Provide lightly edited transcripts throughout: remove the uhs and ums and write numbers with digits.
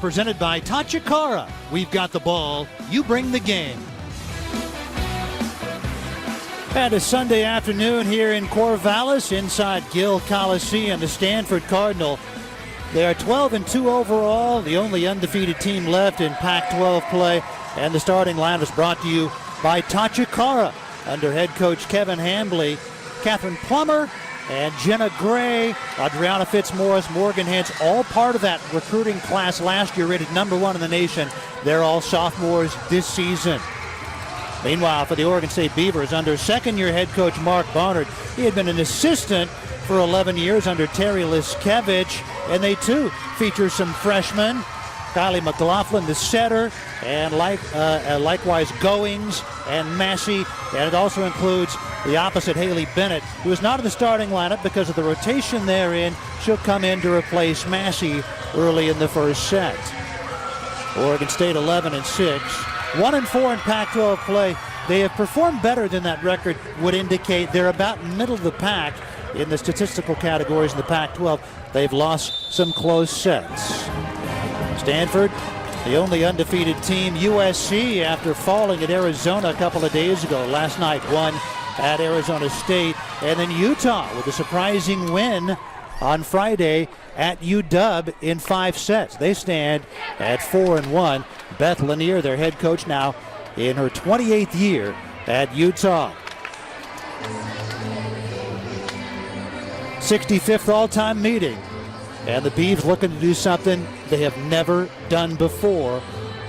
presented by Tachikara. We've got the ball, you bring the game. And a Sunday afternoon here in Corvallis inside Gill Coliseum, the Stanford Cardinal. They are 12-2 overall, the only undefeated team left in Pac-12 play. And the starting line was brought to you by Tachikara under head coach Kevin Hambley, Catherine Plummer, and Jenna Gray, Adriana Fitzmaurice, Morgan Hintz, all part of that recruiting class last year, rated #1 in the nation. They're all sophomores this season. Meanwhile, for the Oregon State Beavers, under second-year head coach Mark Barnard, he had been an assistant for 11 years under Terry Liskevich, and they too feature some freshmen. Kylie McLaughlin, the setter, and likewise Goings and Massey. And it also includes the opposite, Haley Bennett, who is not in the starting lineup because of the rotation therein. She'll come in to replace Massey early in the first set. Oregon State 11-6, 1-4 in Pac-12 play. They have performed better than that record would indicate. They're about middle of the pack in the statistical categories in the Pac-12. They've lost some close sets. Stanford, the only undefeated team. USC, after falling at Arizona a couple of days ago, last night won at Arizona State. And then Utah with a surprising win on Friday at UW in 5 sets. They stand at 4-1. Beth Lanier, their head coach, now in her 28th year at Utah. 65th all-time meeting. And the Beavs looking to do something they have never done before.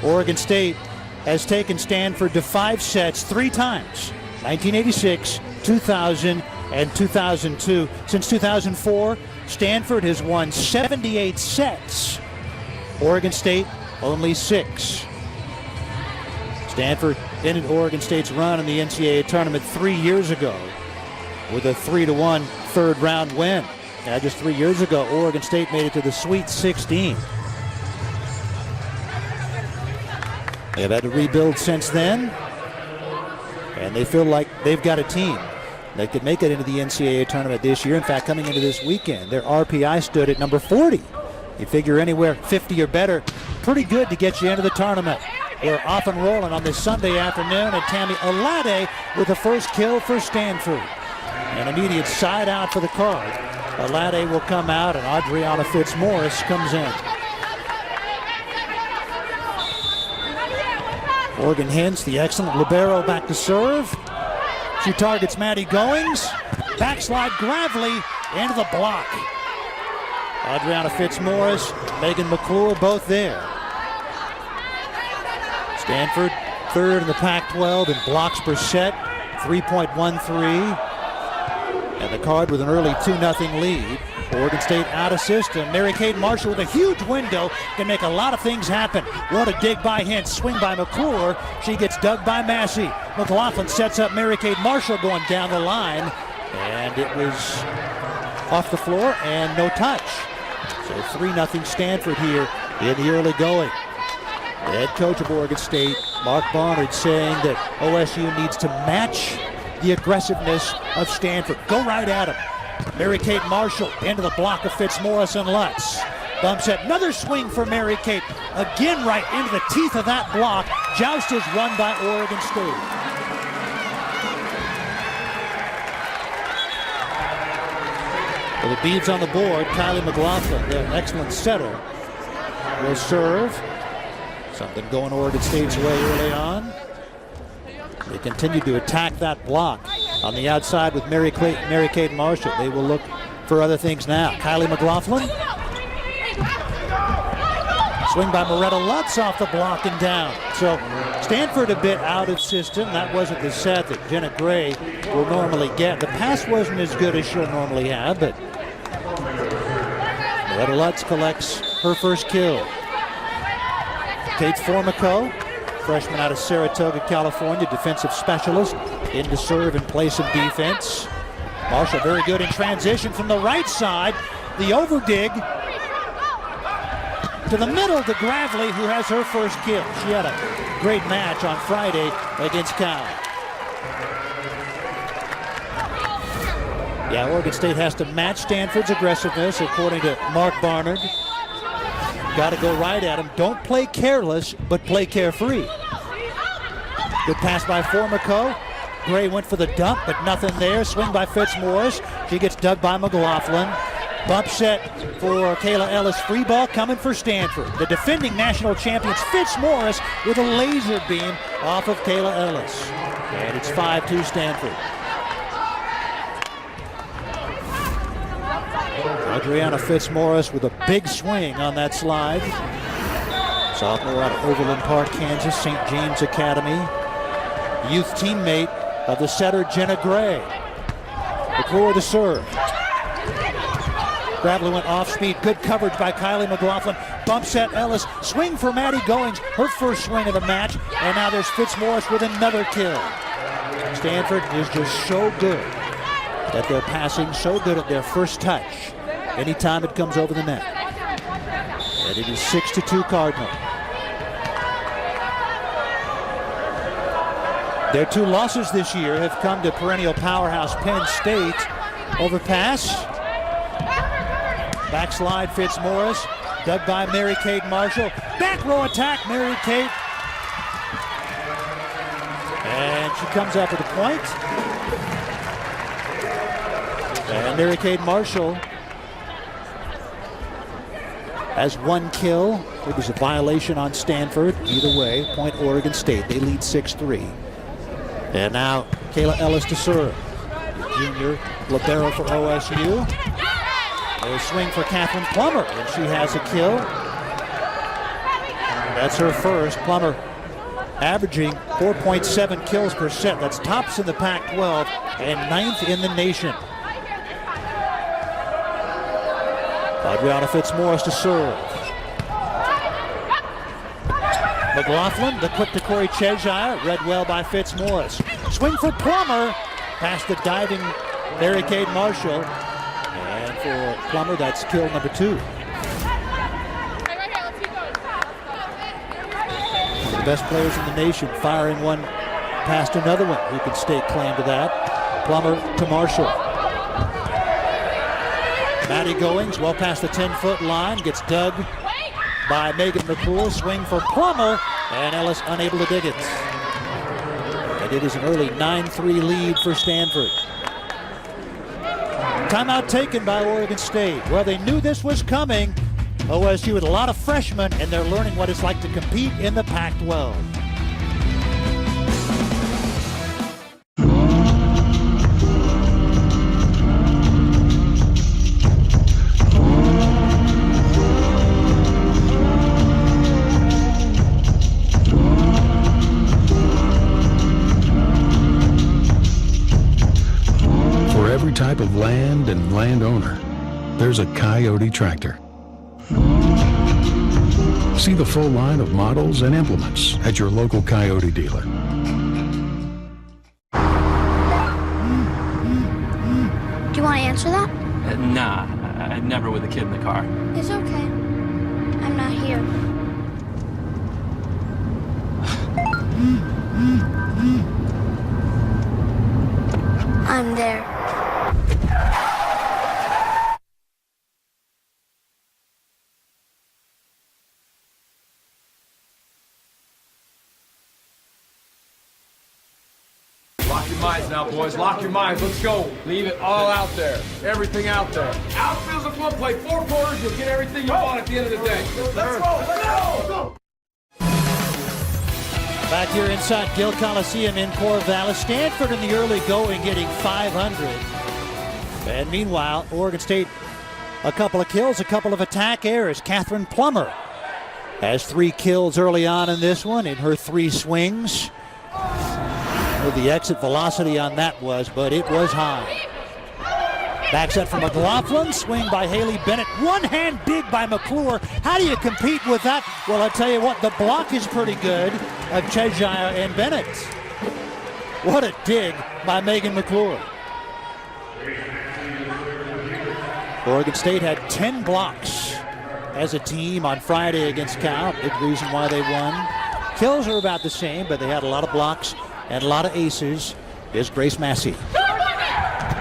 Oregon State has taken Stanford to 5 sets 3 times. 1986, 2000, and 2002. Since 2004, Stanford has won 78 sets. Oregon State only 6. Stanford ended Oregon State's run in the NCAA tournament 3 years ago with a 3-1 third-round win. Just 3 years ago, Oregon State made it to the Sweet 16. They've had to rebuild since then, and they feel like they've got a team that could make it into the NCAA tournament this year. In fact, coming into this weekend, their RPI stood at number 40. You figure anywhere 50 or better, pretty good to get you into the tournament. We're off and rolling on this Sunday afternoon, and Tammy Alade with the first kill for Stanford. An immediate side out for the card. Alade will come out, and Adriana Fitzmaurice comes in. Morgan Hintz, the excellent libero, back to serve. She targets Maddie Goings. Backslide Gravely into the block. Adriana Fitzmaurice, Megan McClure, both there. Stanford, third in the Pac-12 in blocks per set, 3.13. And the card with an early 2-0 lead. Oregon State out of system. Mary-Kate Marshall with a huge window can make a lot of things happen. What a dig by Hintz, swing by McClure. She gets dug by Massey. McLaughlin sets up Mary-Kate Marshall going down the line. And it was off the floor and no touch. So 3-0 Stanford here in the early going. The head coach of Oregon State, Mark Barnard, saying that OSU needs to match the aggressiveness of Stanford. Go right at him. Mary-Kate Marshall into the block of Fitzmaurice and Lutz. Bumps it. Another swing for Mary-Kate. Again right into the teeth of that block. Joust is won by Oregon State. With the Beavs on the board, Kylie McLaughlin, their excellent setter, will serve. Something going Oregon State's way early on. They continue to attack that block on the outside with Mary-Kate Marshall. They will look for other things now. Kylie McLaughlin. Swing by Moretta Lutz off the block and down. So Stanford a bit out of system. That wasn't the set that Jenna Gray will normally get. The pass wasn't as good as she'll normally have, but Moretta Lutz collects her first kill. Kate Formico, freshman out of Saratoga, California, defensive specialist, in to serve and play some defense. Marshall very good in transition from the right side. The overdig to the middle to Gravely, who has her first kill. She had a great match on Friday against Cal. Yeah, Oregon State has to match Stanford's aggressiveness, according to Mark Barnard. Got to go right at him. Don't play careless, but play carefree. Good pass by Formico. Gray went for the dump, but nothing there. Swing by Fitzmaurice. She gets dug by McLaughlin. Bump set for Kayla Ellis. Free ball coming for Stanford. The defending national champions Fitzmaurice with a laser beam off of Kayla Ellis. And it's 5-2 Stanford. Adriana Fitzmaurice with a big swing on that slide. Sophomore out of Overland Park, Kansas, St. James Academy. Youth teammate of the setter Jenna Gray. McClure the serve. Bradley went off speed. Good coverage by Kylie McLaughlin. Bump set Ellis. Swing for Maddie Goings. Her first swing of the match. And now there's Fitzmaurice with another kill. Stanford is just so good at their passing, so good at their first touch anytime it comes over the net. And it is 6-2 Cardinal. Their two losses this year have come to perennial powerhouse Penn State. Overpass. Backslide Fitzmaurice. Dug by Mary Kate Marshall. Back row attack, Mary Kate. And she comes up with a point. And Mary Kate Marshall has one kill. It was a violation on Stanford. Either way, point Oregon State. They lead 6-3. And now Kayla Ellis to serve. Junior libero for OSU. A swing for Catherine Plummer, and she has a kill. That's her first. Plummer averaging 4.7 kills per set. That's tops in the Pac-12 and 9th in the nation. Adriana Fitzmaurice to serve. McLaughlin, the quick to Corey Cheshire, read well by Fitzmaurice. Swing for Plummer, past the diving Mary Kate Marshall. And for Plummer, that's kill number 2. One of the best players in the nation, firing one past another one who can stake claim to that. Plummer to Marshall. Maddie Goings, well past the 10-foot line, gets dug by Megan McClure. Swing for Plummer, and Ellis unable to dig it. And it is an early 9-3 lead for Stanford. Timeout taken by Oregon State. Well, they knew this was coming. OSU with a lot of freshmen, and they're learning what it's like to compete in the Pac-12. Type of land and landowner, there's a Coyote tractor. See the full line of models and implements at your local Coyote dealer. Do you want to answer that? Nah, I'd never with a kid in the car. It's okay. I'm not here. I'm there. Lock your minds now, boys. Lock your minds. Let's go. Leave it all out there. Everything out there. Outfield's a fun play. 4 quarters, you'll get everything you want at the end of the day. Let's go. Let's go. Back here inside Gill Coliseum in Corvallis. Stanford in the early going getting 500. And meanwhile, Oregon State, a couple of kills, a couple of attack errors. Catherine Plummer has 3 kills early on in this one in her 3 swings. The exit velocity on that was, but it was high. Back set from McLaughlin, swing by Haley Bennett. One hand dig by McClure. How do you compete with that? Well, I'll tell you what, the block is pretty good of Cheshire and Bennett. What a dig by Megan McClure. Oregon State had 10 blocks as a team on Friday against Cal. Big reason why they won. Kills are about the same, but they had a lot of blocks and a lot of aces. Here's Grace Massey.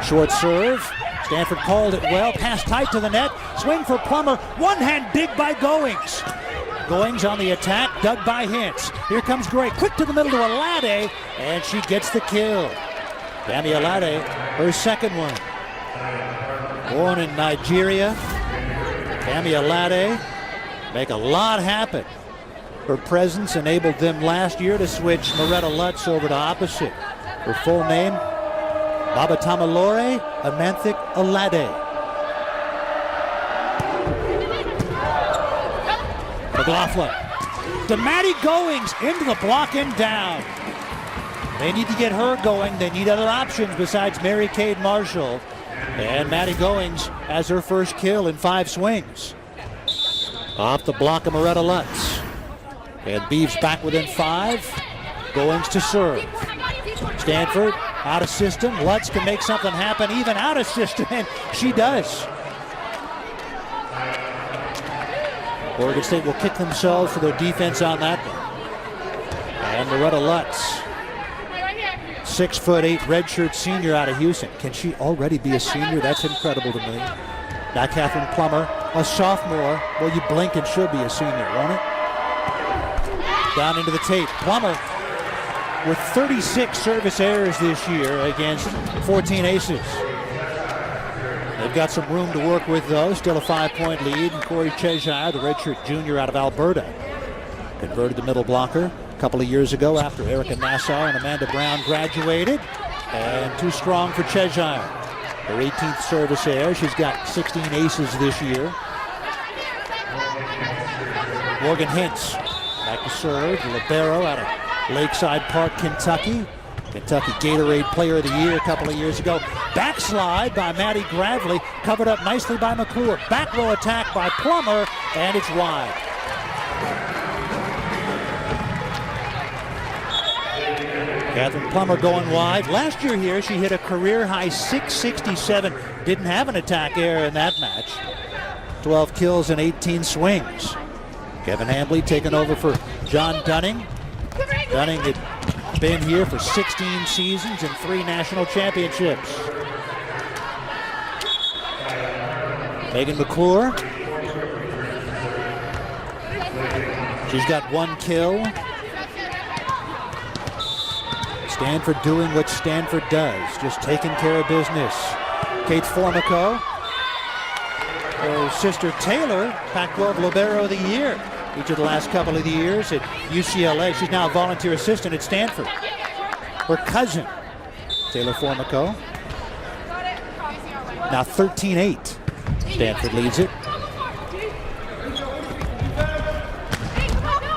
Short serve. Stanford called it well. Pass tight to the net. Swing for Plummer. One hand dig by Goings. Goings on the attack, dug by Hintz. Here comes Gray. Quick to the middle to Alade, and she gets the kill. Dami Alade, her second one. Born in Nigeria, Dami Alade make a lot happen. Her presence enabled them last year to switch Loretta Lutz over to opposite. Her full name, Babatamalore Amanthic Alade. McLaughlin to Maddie Goings into the block and down. They need to get her going. They need other options besides Mary Kate Marshall. And Maddie Goings has her first kill in 5 swings. Off the block of Loretta Lutz. And Beavs back within 5. Goings to serve. Stanford out of system. Lutz can make something happen even out of system, and she does. Oregon State will kick themselves for their defense on that one. And Loretta Lutz, 6'8" redshirt senior out of Houston. Can she already be a senior? That's incredible to me. Now Catherine Plummer, a sophomore. Well, you blink and she'll be a senior, won't it? Down into the tape. Plummer with 36 service errors this year against 14 aces. They've got some room to work with, though. Still a 5-point lead. And Corey Cheshire, the redshirt junior out of Alberta, converted the middle blocker a couple of years ago after Erica Nassau and Amanda Brown graduated. And too strong for Cheshire. Her 18th service error. She's got 16 aces this year. Morgan Hintz back to serve. The libero out of Lakeside Park, Kentucky. Kentucky Gatorade Player of the Year a couple of years ago. Backslide by Maddie Gravely, covered up nicely by McClure. Back row attack by Plummer, and it's wide. Catherine Plummer going wide. Last year here, she hit a career-high 667. Didn't have an attack error in that match. 12 kills and 18 swings. Kevin Hambley taking over for John Dunning. Dunning had been here for 16 seasons and 3 national championships. Megan McClure. She's got 1 kill. Stanford doing what Stanford does, just taking care of business. Kate Formico, her sister Taylor, Pac-12 Libero of the Year each of the last couple of the years at UCLA. She's now a volunteer assistant at Stanford. Her cousin, Taylor Formico, now 13-8. Stanford leads it.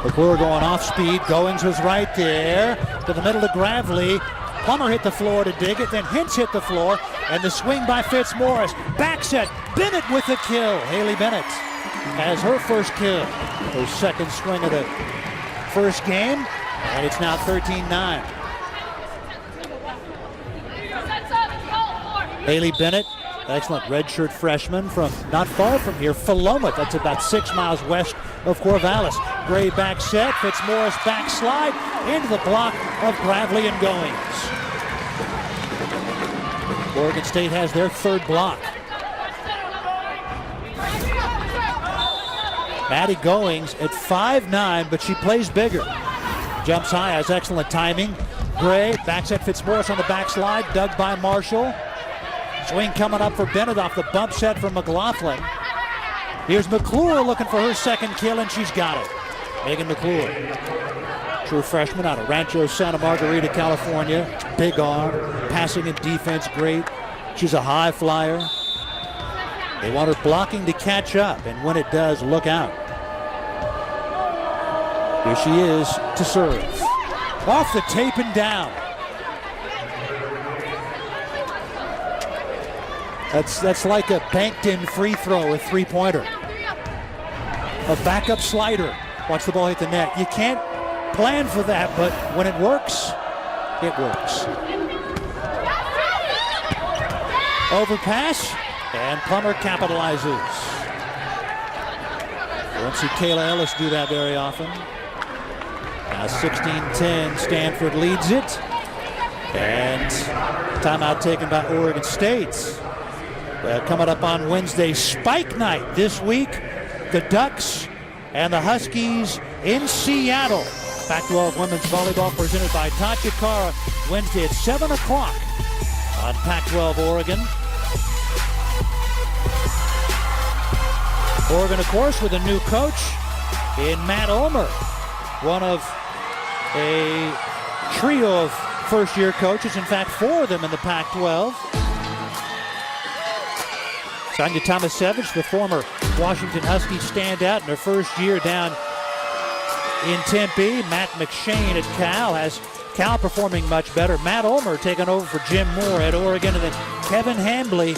McClure going off speed. Goings was right there to the middle to Gravely. Plummer hit the floor to dig it, then Hintz hit the floor, and the swing by Fitzmaurice. Back set, Bennett with the kill. Haley Bennett has her first kill. Her second swing of the first game, and it's now 13-9. Haley Bennett, excellent redshirt freshman from not far from here, Philomath. That's about 6 miles west of Corvallis. Gray back set, Fitzmaurice backslide into the block of Gravely and Goings. Oregon State has their 3rd block. Maddie Goings at 5'9", but she plays bigger. Jumps high, has excellent timing. Gray back set, Fitzmaurice on the backslide, dug by Marshall. Swing coming up for Bennett off the bump set from McLaughlin. Here's McClure looking for her second kill, and she's got it. Megan McClure, true freshman out of Rancho Santa Margarita, California. Big arm, passing and defense great. She's a high flyer. They want her blocking to catch up, and when it does, look out. Here she is to serve. Off the tape and down. That's like a banked-in free throw, a three-pointer. A backup slider. Watch the ball hit the net. You can't plan for that, but when it works, it works. Overpass, and Plummer capitalizes. You don't see Kayla Ellis do that very often. Now 16-10, Stanford leads it. And timeout taken by Oregon State. Coming up on Wednesday, Spike Night this week. The Ducks and the Huskies in Seattle. Pac-12 women's volleyball presented by Tatya Kara. Wednesday at 7 o'clock on Pac-12 Oregon. Oregon, of course, with a new coach in Matt Ulmer. One of a trio of first-year coaches. In fact, 4 of them in the Pac-12. Sonia Tomasevich, the former Washington Huskies standout in her first year down in Tempe. Matt McShane at Cal has Cal performing much better. Matt Ulmer taking over for Jim Moore at Oregon, and then Kevin Hambly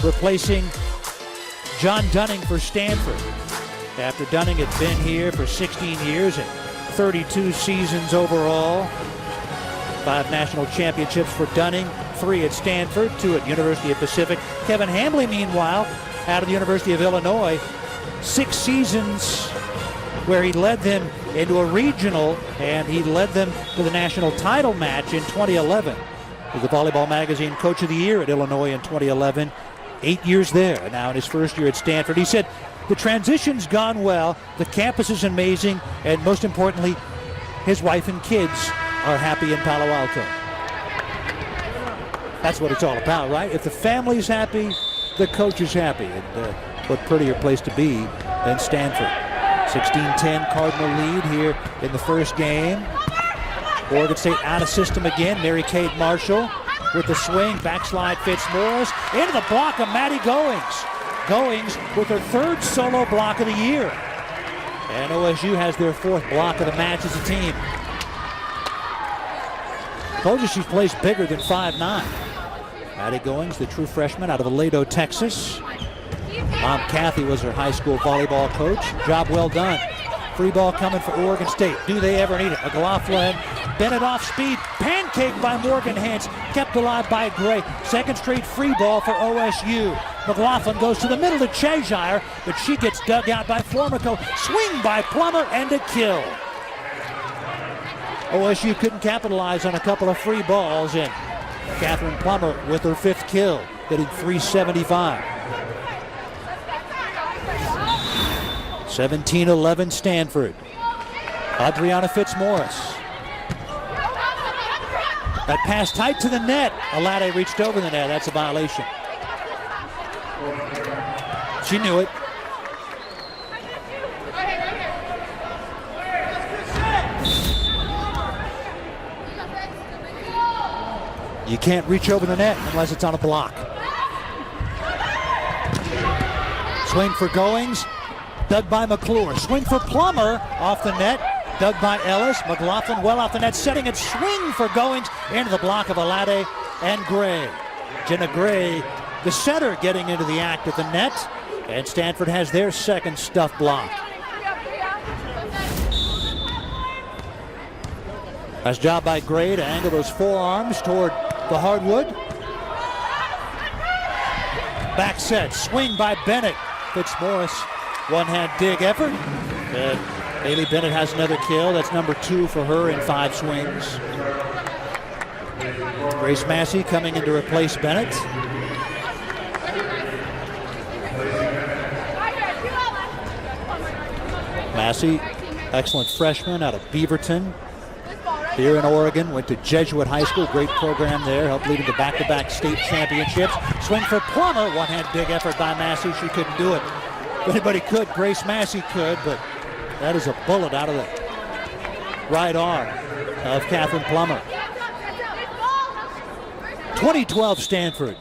replacing John Dunning for Stanford. After Dunning had been here for 16 years and 32 seasons overall. 5 national championships for Dunning, 3 at Stanford, 2 at University of Pacific. Kevin Hambly, meanwhile, out of the University of Illinois, 6 seasons where he led them into a regional, and he led them to the national title match in 2011. He was the Volleyball Magazine Coach of the Year at Illinois in 2011. 8 years there, and now in his first year at Stanford. He said, the transition's gone well, the campus is amazing, and most importantly, his wife and kids are happy in Palo Alto. That's what it's all about, right? If the family's happy, the coach is happy. And what prettier place to be than Stanford. 16-10 Cardinal lead here in the first game. Oregon State out of system again. Mary-Kate Marshall with the swing. Backslide Fitzmaurice. Into the block of Maddie Goings. Goings with her 3rd solo block of the year. And OSU has their 4th block of the match as a team. Told you she plays bigger than 5'9". Maddie Goings, the true freshman out of Aledo, Texas. Mom Kathy was her high school volleyball coach. Job well done. Free ball coming for Oregon State. Do they ever need it? McLaughlin, Bennett off speed. Pancake by Morgan Hance. Kept alive by Gray. 2nd straight free ball for OSU. McLaughlin goes to the middle to Cheshire, but she gets dug out by Formico. Swing by Plummer and a kill. OSU couldn't capitalize on a couple of free balls, and Catherine Plummer with her 5th kill, hitting .375. 17-11 Stanford. Adriana Fitzmaurice. That pass tight to the net. Alade reached over the net. That's a violation. She knew it. You can't reach over the net unless it's on a block. Swing for Goings, dug by McClure. Swing for Plummer, off the net, dug by Ellis. McLaughlin well off the net, setting it. Swing for Goings into the block of Alade and Gray. Jenna Gray, the center, getting into the act at the net, and Stanford has their 2nd stuff block. Nice job by Gray to angle those forearms toward the hardwood. Back set, swing by Bennett. Fitzmaurice, one-hand dig effort. Haley Bennett has another kill. That's number 2 for her in 5 swings. Grace Massey coming in to replace Bennett. Massey, excellent freshman out of Beaverton. Here in Oregon, went to Jesuit High School, great program there, helped lead to back-to-back state championships. Swing for Plummer, one-hand dig effort by Massey. She couldn't do it. If anybody could, Grace Massey could, but that is a bullet out of the right arm of Catherine Plummer. 2012 Stanford.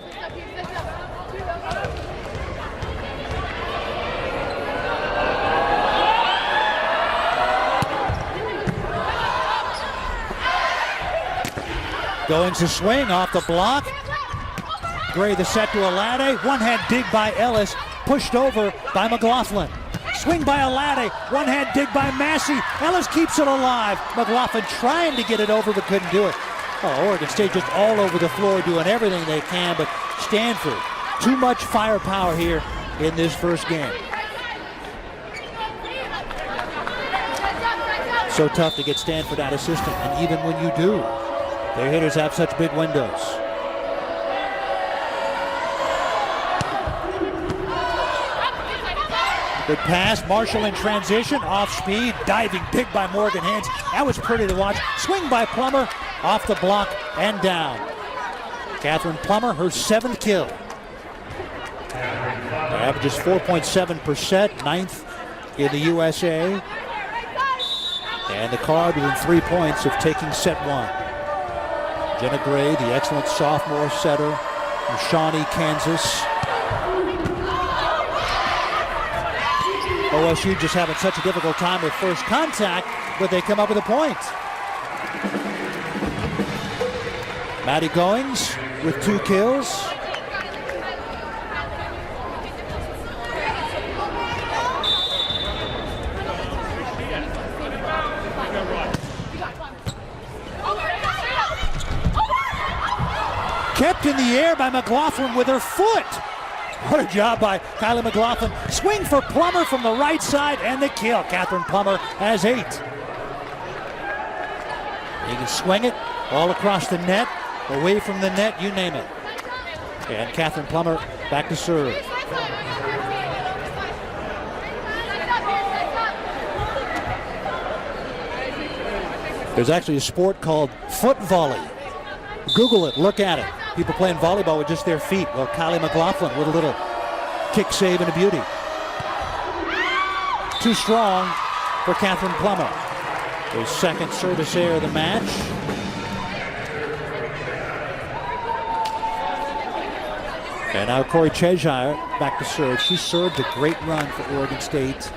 Going to swing off the block. Gray the set to Alade. One-hand dig by Ellis. Pushed over by McLaughlin. Swing by Alade. One-hand dig by Massey. Ellis keeps it alive. McLaughlin trying to get it over but couldn't do it. Oh, Oregon State just all over the floor doing everything they can, but Stanford, too much firepower here in this first game. So tough to get Stanford out of system, and even when you do, their hitters have such big windows. Good pass, Marshall in transition, off speed, diving big by Morgan Hintz. That was pretty to watch. Swing by Plummer, off the block and down. Catherine Plummer, her 7th kill. Averages 4.7%, 9th in the USA. And the Card within 3 points of taking set 1. Jenna Gray, the excellent sophomore setter from Shawnee, Kansas. OSU just having such a difficult time with first contact, but they come up with a point. Maddie Goings with 2 kills. Kept in the air by McLaughlin with her foot. What a job by Kylie McLaughlin. Swing for Plummer from the right side and the kill. Catherine Plummer has 8. You can swing it all across the net, away from the net, you name it. And Catherine Plummer back to serve. There's actually a sport called foot volley. Google it, look at it. People playing volleyball with just their feet. Well, Kylie McLaughlin with a little kick save and a beauty. Too strong for Catherine Plummer. Her 2nd service error of the match. And now Corey Cheshire back to serve. She served a great run for Oregon State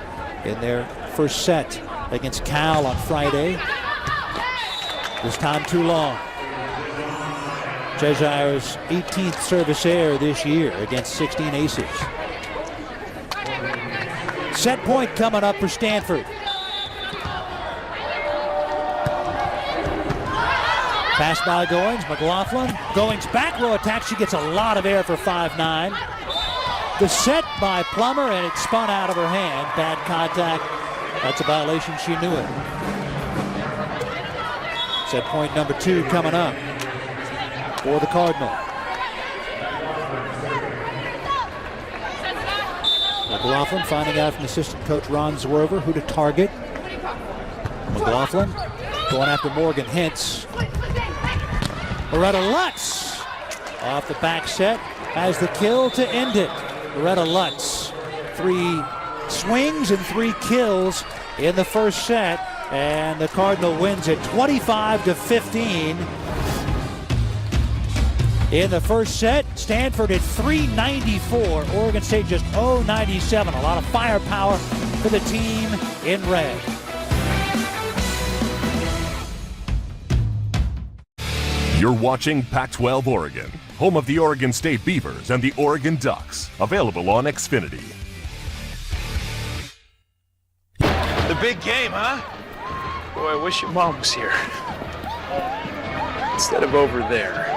in their first set against Cal on Friday. This time too long. Cheshire's 18th service error this year against 16 aces. Set point coming up for Stanford. Pass by Goings, McLaughlin. Goings back row attack. She gets a lot of air for 5-9. The set by Plummer, and it spun out of her hand. Bad contact. That's a violation. She knew it. Set point number 2 coming up for the Cardinal. McLaughlin finding out from assistant coach Ron Zwerver who to target. McLaughlin going after Morgan Hintz. Loretta Lutz off the back set has the kill to end it. Loretta Lutz, 3 swings and 3 kills in the first set, and the Cardinal wins it 25-15. In the first set, Stanford at 394, Oregon State just 097. A lot of firepower for the team in red. You're watching Pac-12 Oregon, home of the Oregon State Beavers and the Oregon Ducks, available on Xfinity. The big game, huh? Boy, I wish your mom was here. Instead of over there.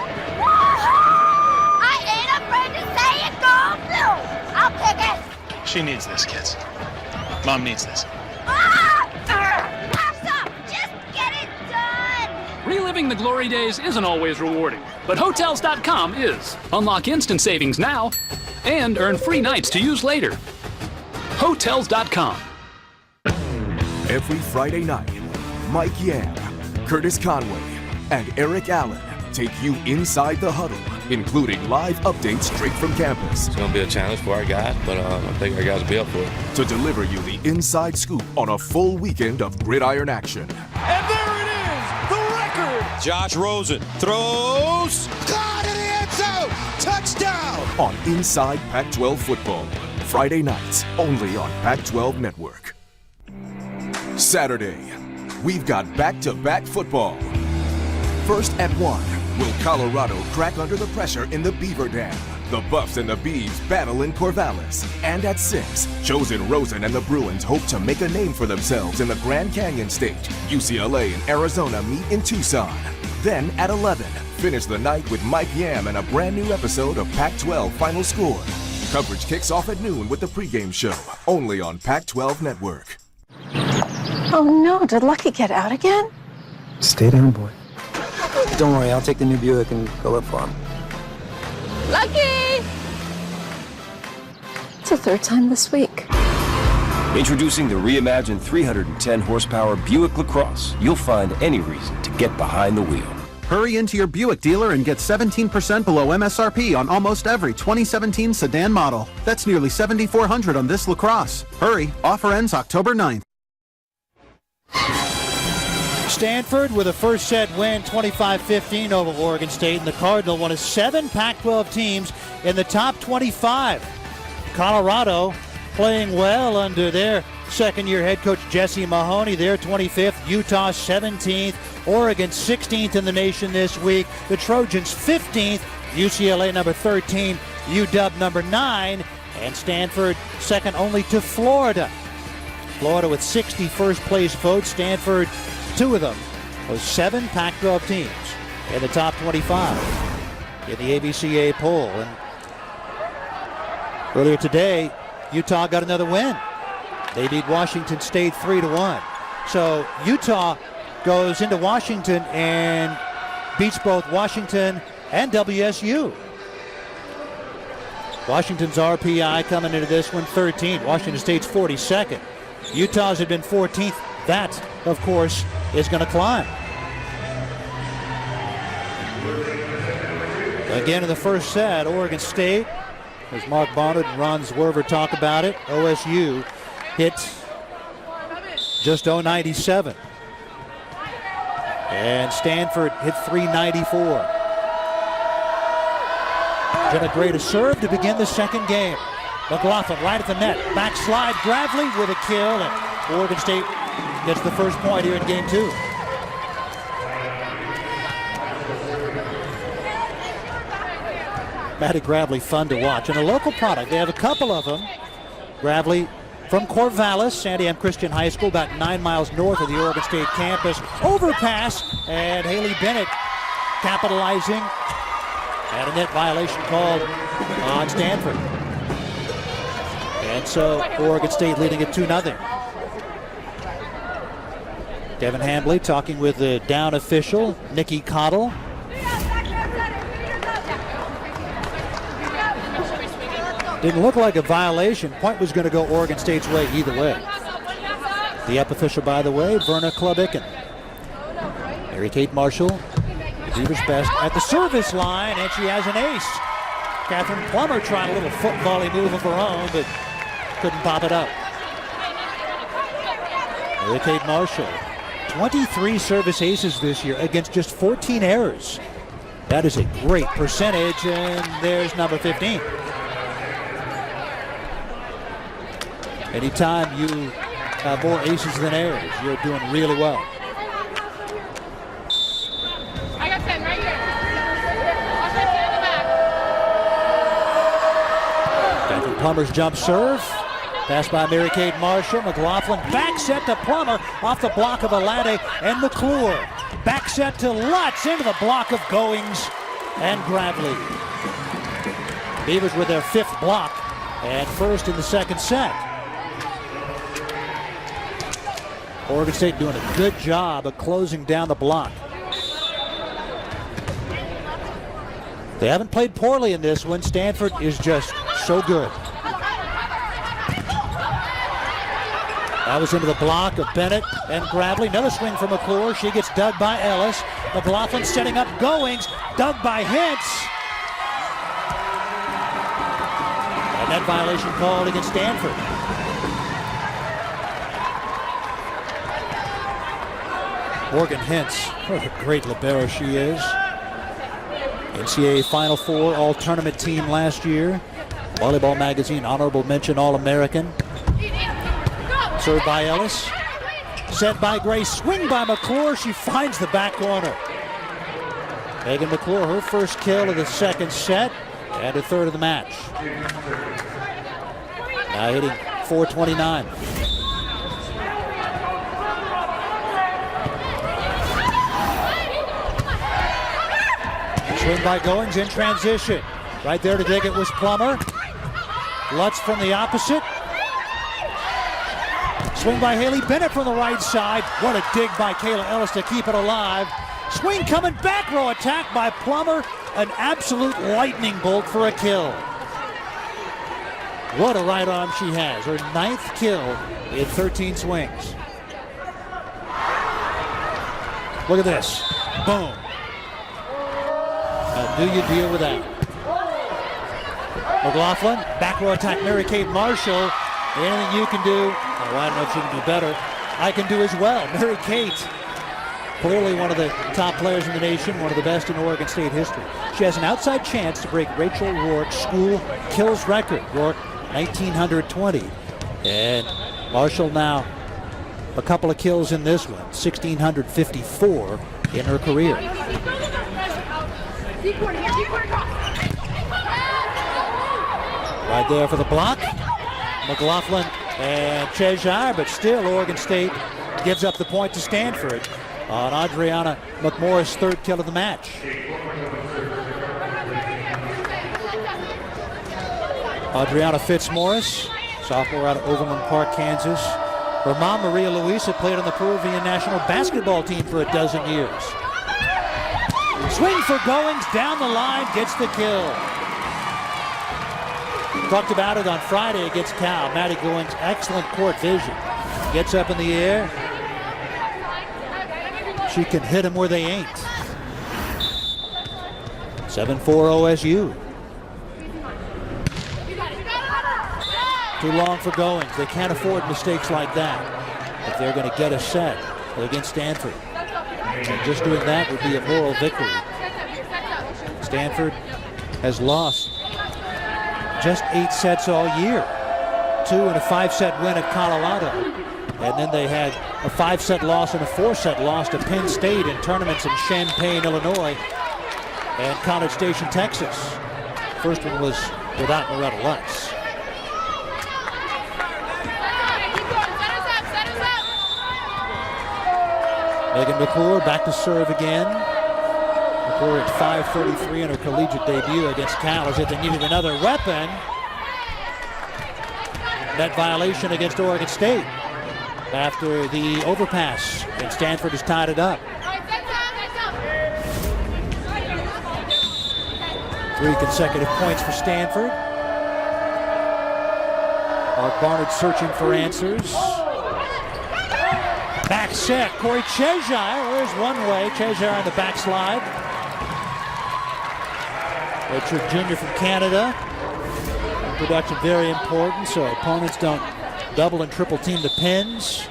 I'll kick it. She needs this, kids. Mom needs this. Just get it done. Reliving the glory days isn't always rewarding, but Hotels.com is. Unlock instant savings now and earn free nights to use later. Hotels.com. Every Friday night, Mike Yam, Curtis Conway, and Eric Allen take you inside the huddle, including live updates straight from campus. It's going to be a challenge for our guys, but I think our guys will be up for it. To deliver you the inside scoop on a full weekend of gridiron action. And there it is, the record. Josh Rosen throws. Caught in the end zone. Touchdown. On Inside Pac-12 Football. Friday nights, only on Pac-12 Network. Saturday, we've got back-to-back football. First at 1. Will Colorado crack under the pressure in the Beaver Dam? The Buffs and the Beavs battle in Corvallis. And at 6, Chosen Rosen and the Bruins hope to make a name for themselves in the Grand Canyon State. UCLA and Arizona meet in Tucson. Then at 11, finish the night with Mike Yam and a brand new episode of Pac-12 Final Score. Coverage kicks off at noon with the pregame show, only on Pac-12 Network. Oh no, did Lucky get out again? Stay down, boy. Don't worry, I'll take the new Buick and go look for him. Lucky! It's the 3rd time this week. Introducing the reimagined 310 horsepower Buick LaCrosse. You'll find any reason to get behind the wheel. Hurry into your Buick dealer and get 17% below MSRP on almost every 2017 sedan model. That's nearly $7,400 on this LaCrosse. Hurry, offer ends October 9th. Stanford with a first set win, 25-15 over Oregon State, and the Cardinal, one of 7 Pac-12 teams in the top 25. Colorado playing well under their second-year head coach Jesse Mahoney. They're 25th, Utah 17th, Oregon 16th in the nation this week. The Trojans 15th, UCLA number 13, UW number 9, and Stanford second only to Florida. Florida with 60 first-place votes. Stanford, 2 of them, those 7 Pac-12 teams in the top 25 in the ABCA poll. And earlier today, Utah got another win. They beat Washington State 3-1. So Utah goes into Washington and beats both Washington and WSU. Washington's RPI coming into this one 13. Washington State's 42nd. Utah's had been 14th. That, of course, is going to climb. Again in the first set, Oregon State, as Mark Barnard and Ron Zwerver talk about it, OSU hit just 097. And Stanford hit 394. Jenna to serve to begin the second game. McLaughlin right at the net. Backslide, Gravely with a kill, and Oregon State gets the first point here in game 2. Maddie Gravely, fun to watch. And a local product, they have a couple of them. Gravely from Corvallis, Santiam Christian High School, about 9 miles north of the Oregon State campus. Overpass, and Haley Bennett capitalizing. And a net violation called on Stanford. And so Oregon State leading it 2-0. Devin Hambley talking with the down official, Nikki Cottle. Didn't look like a violation. Point was going to go Oregon State's way either way. The up official, by the way, Verna Klubicken. Mary Kate Marshall, the Beavers' best at the service line, and she has an ace. Catherine Plummer trying a little foot volley move of her own, but couldn't pop it up. Mary Kate Marshall, 23 service aces this year against just 14 errors. That is a great percentage, and there's number 15. Anytime you have more aces than errors, you're doing really well. I got 10 right here. Catherine Plummer's jump serve. Pass by Mary Kate Marshall. McLaughlin back set to Plummer off the block of Alade and McClure. Back set to Lutz into the block of Goings and Gravely. Beavers with their 5th block and first in the second set. Oregon State doing a good job of closing down the block. They haven't played poorly in this one. Stanford is just so good. That was into the block of Bennett and Gravely. Another swing from McClure. She gets dug by Ellis. McLaughlin setting up Goings. Dug by Hintz. And that violation called against Stanford. Morgan Hintz, what a great libero she is. NCAA Final Four All-Tournament team last year. Volleyball Magazine honorable mention All-American. Served by Ellis. Set by Gray. Swing by McClure. She finds the back corner. Megan McClure, her first kill of the second set and a third of the match. Now hitting .429. Swing by Goings in transition. Right there to dig it was Plummer. Lutz from the opposite. Swing by Haley Bennett from the right side. What a dig by Kayla Ellis to keep it alive. Swing coming back row attack by Plummer. An absolute lightning bolt for a kill. What a right arm she has. Her 9th kill in 13 swings. Look at this. Boom. How do you deal with that? McLaughlin, back row attack, Mary-Kate Marshall. Anything you can do, oh, I don't know if she can do better, I can do as well. Mary-Kate, clearly one of the top players in the nation, one of the best in Oregon State history. She has an outside chance to break Rachel Rourke's school kills record. Rourke, 1,920. And Marshall now a couple of kills in this one, 1,654 in her career. Right there for the block. McLaughlin and Cheshire, but still Oregon State gives up the point to Stanford on Adriana McMorris' 3rd kill of the match. Adriana Fitzmaurice, sophomore out of Overland Park, Kansas. Her mom, Maria Luisa, played on the Peruvian national basketball team for a dozen years. Swing for Goings, down the line, gets the kill. Talked about it on Friday against Cal. Maddie Goings, excellent court vision. Gets up in the air. She can hit them where they ain't. 7-4 OSU. Too long for Goings. They can't afford mistakes like that if they're going to get a set against Stanford. And just doing that would be a moral victory. Stanford has lost just 8 sets all year. 2 and a 5-set win at Colorado. And then they had a 5-set loss and a 4-set loss to Penn State in tournaments in Champaign, Illinois and College Station, Texas. First one was without Loretta Lutz. Megan McClure back to serve again. McClure at 5:33 in her collegiate debut against Cal as if they needed another weapon. Net violation against Oregon State after the overpass, and Stanford has tied it up. 3 consecutive points for Stanford. Mark Barnard searching for answers. Back set, Corey Cheshire, there's one way. Cheshire on the backslide. Richard Jr. from Canada. Production very important, so opponents don't double and triple team the pins.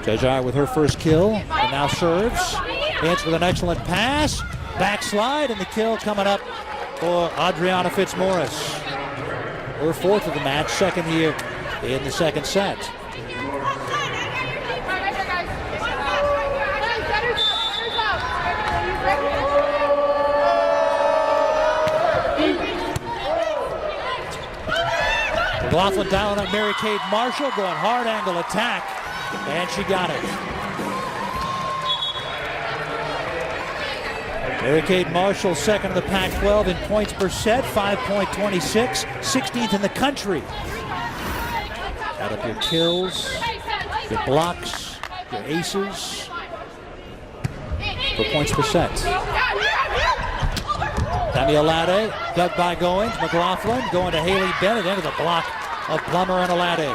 Cheshire with her first kill, and now serves. Hits with an excellent pass. Backslide, and the kill coming up for Adriana Fitzmaurice. Her 4th of the match, 2nd here in the 2nd set. McLaughlin dialing up Mary-Kate Marshall, going hard angle attack, and she got it. Mary-Kate Marshall, 2nd in the Pac-12 in points per set, 5.26, 16th in the country. Add up your kills, your blocks, your aces, for points per set. Tammy Alade, dug by Goings. McLaughlin going to Haley Bennett into the block of Plummer and Alade.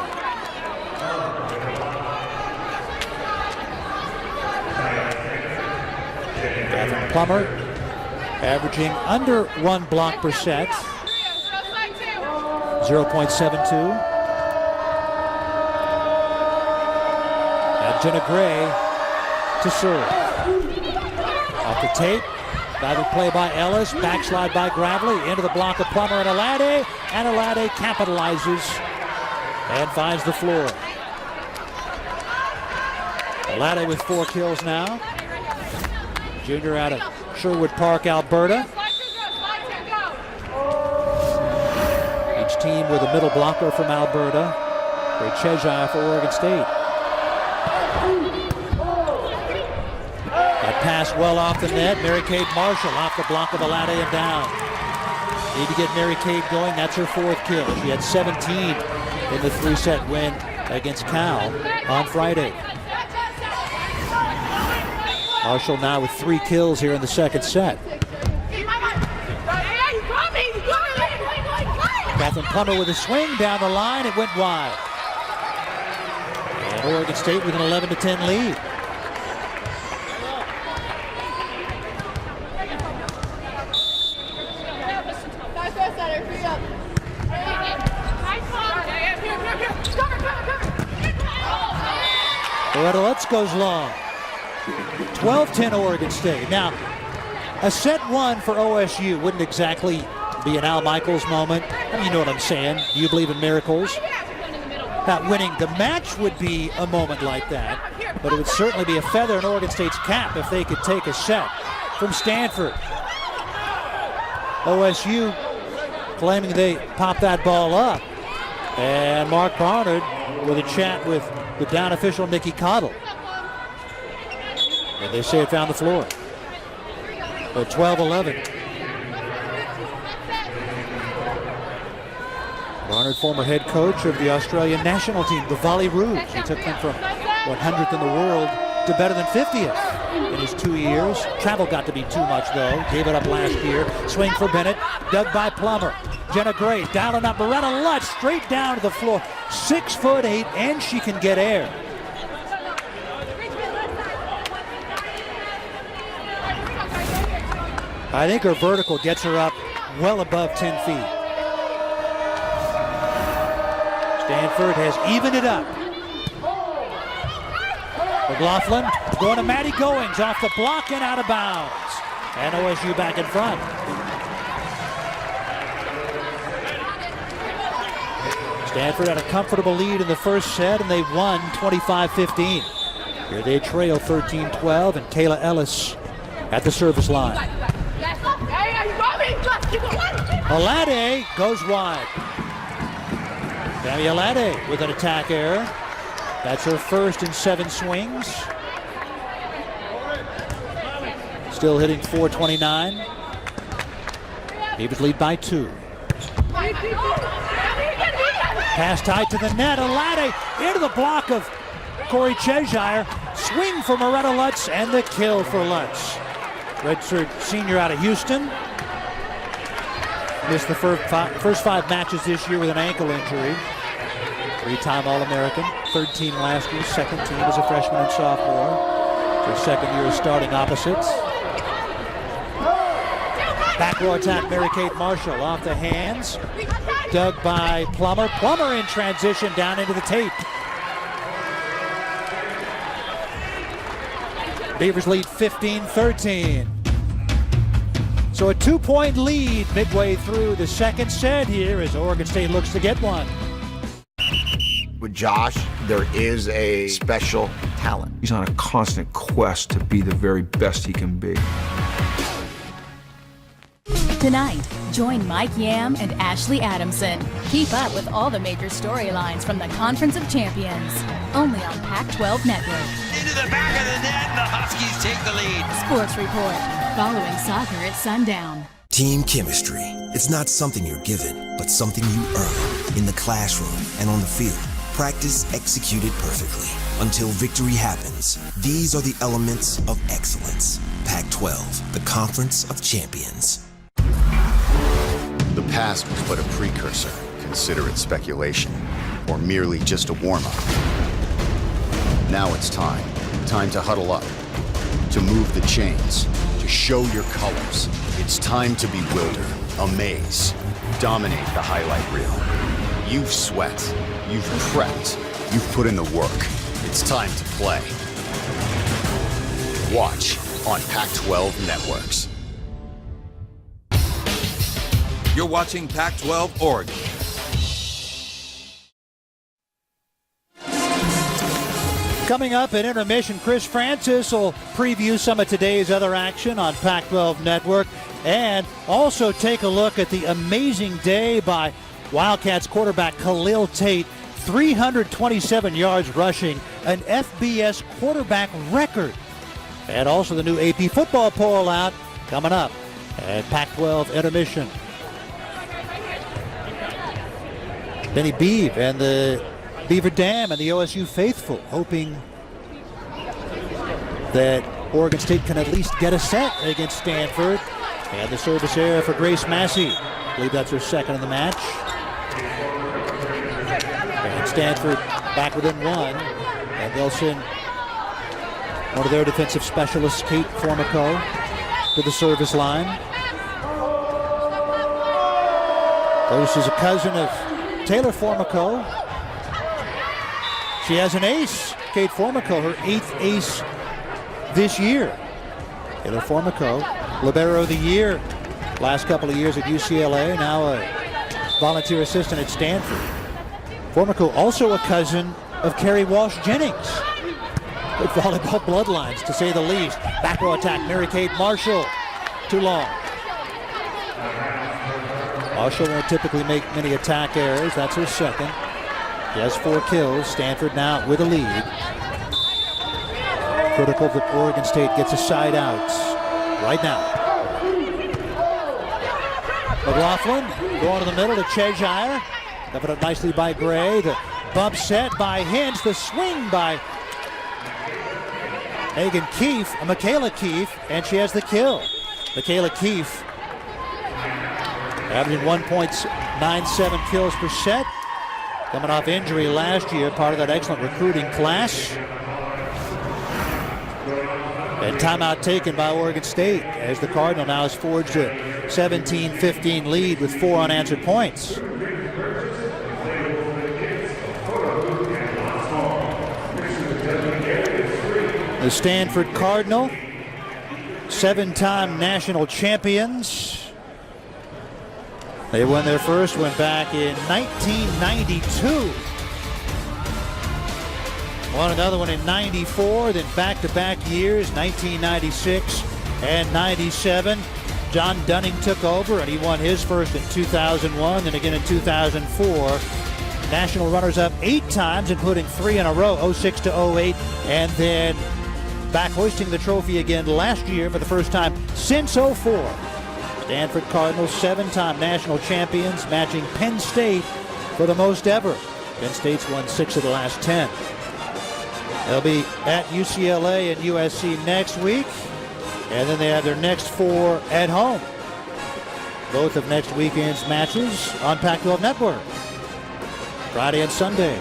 Catherine Plummer averaging under 1 block per set, 0.72. And Jenna Gray to serve. Off the tape. Diving play by Ellis, backslide by Gravely, into the block of Plummer and Alade capitalizes and finds the floor. Alade with 4 kills now. Junior out of Sherwood Park, Alberta. Each team with a middle blocker from Alberta. Great Cheshire for Oregon State. That pass well off the net. Mary-Kate Marshall off the block of Alade and down. Need to get Mary-Kate going. That's her 4th kill. She had 17 in the 3-set win against Cal on Friday. Marshall now with 3 kills here in the 2nd set. McLaughlin. Plummer with a swing down the line. It went wide. And Oregon State with an 11-10 lead. Let's goes long. 12-10 Oregon State. Now, a set one for OSU wouldn't exactly be an Al Michaels moment. I mean, you know what I'm saying. Do you believe in miracles? Not winning the match would be a moment like that, but it would certainly be a feather in Oregon State's cap if they could take a set from Stanford. OSU claiming they popped that ball up. And Mark Barnard with a chat with the down official Nikki Cottle. And they say it found the floor. At 12-11. Barnard, former head coach of the Australian national team, the Volley Rouge. He took them from 100th in the world to better than 50th in his 2 years. Travel got to be too much, though. Gave it up last year. Swing for Bennett. Dug by Plummer. Jenna Gray dialing up. Beretta Lutz straight down to the floor. 6'8", and she can get air. I think her vertical gets her up well above 10 feet. Stanford has evened it up. McLaughlin going to Maddie Goings off the block and out of bounds. And OSU back in front. Stanford had a comfortable lead in the first set, and they won 25-15. Here they trail 13-12, and Kayla Ellis at the service line. Alade goes wide. Tammy Alade with an attack error. That's her first in 7 swings. Still hitting .429. Beavers lead by 2. Pass tight to the net. Alade into the block of Corey Cheshire. Swing for Moretta Lutz and the kill for Lutz. Redshirt senior out of Houston. Missed the first 5 matches this year with an ankle injury. 3-time All-American, 3rd team last year, 2nd team as a freshman and sophomore. Her 2nd year starting opposites. Back row attack, Mary-Kate Marshall off the hands. Dug by Plummer. Plummer in transition down into the tape. Beavers lead 15-13. So a 2-point lead midway through the second set here as Oregon State looks to get one. With Josh, there is a special talent. He's on a constant quest to be the very best he can be. Tonight, join Mike Yam and Ashley Adamson. Keep up with all the major storylines from the Conference of Champions. Only on Pac-12 Network. Into the back of the net, and the Huskies take the lead. Sports Report, following soccer at sundown. Team chemistry. It's not something you're given, but something you earn in the classroom and on the field. Practice executed perfectly until victory happens. These are the elements of excellence. Pac-12, the Conference of Champions. The past was but a precursor. Consider it speculation, or merely just a warm-up. Now it's time. Time to huddle up, to move the chains, to show your colors. It's time to bewilder, amaze, dominate the highlight reel. You've sweat, you've prepped, you've put in the work. It's time to play. Watch on Pac-12 Networks. You're watching Pac-12 Oregon. Coming up at intermission, Chris Francis will preview some of today's other action on Pac-12 Network and also take a look at the amazing day by Wildcats quarterback Khalil Tate. 327 yards rushing, an FBS quarterback record. And also the new AP football poll out coming up at Pac-12 intermission. Benny Beeve and the Beaver Dam and the OSU faithful hoping that Oregon State can at least get a set against Stanford. And the service error for Grace Massey. I believe that's her second in the match. Stanford back within one. And they'll send one of their defensive specialists, Kate Formico, to the service line. This is a cousin of Taylor Formico. She has an ace, Kate Formico, her 8th ace this year. Taylor Formico, Libero of the Year last couple of years at UCLA, now a volunteer assistant at Stanford. Formico also a cousin of Kerry Walsh Jennings. Good volleyball bloodlines, to say the least. Back row attack, Mary-Kate Marshall. Too long. Marshall won't typically make many attack errors. That's her second. She has 4 kills. Stanford now with a lead. Critical that Oregon State gets a side out right now. McLaughlin going to the middle to Cheshire. Covered up nicely by Gray. The bump set by Hinch. The swing by Megan Keefe, Michaela Keefe, and she has the kill. Michaela Keefe averaging 1.97 kills per set. Coming off injury last year, part of that excellent recruiting class. And timeout taken by Oregon State as the Cardinal now has forged a 17-15 lead with 4 unanswered points. The Stanford Cardinal, 7-time national champions. They won their first one back in 1992. Won another one in 94, then back-to-back years, 1996 and 97. John Dunning took over, and he won his first in 2001, then again in 2004. National runners-up 8 times, including 3 in a row, 06 to 08, and then back hoisting the trophy again last year for the first time since 04. Stanford Cardinals, 7-time national champions, matching Penn State for the most ever. Penn State's won 6 of the last 10. They'll be at UCLA and USC next week, and then they have their next 4 at home. Both of next weekend's matches on Pac-12 Network, Friday and Sunday.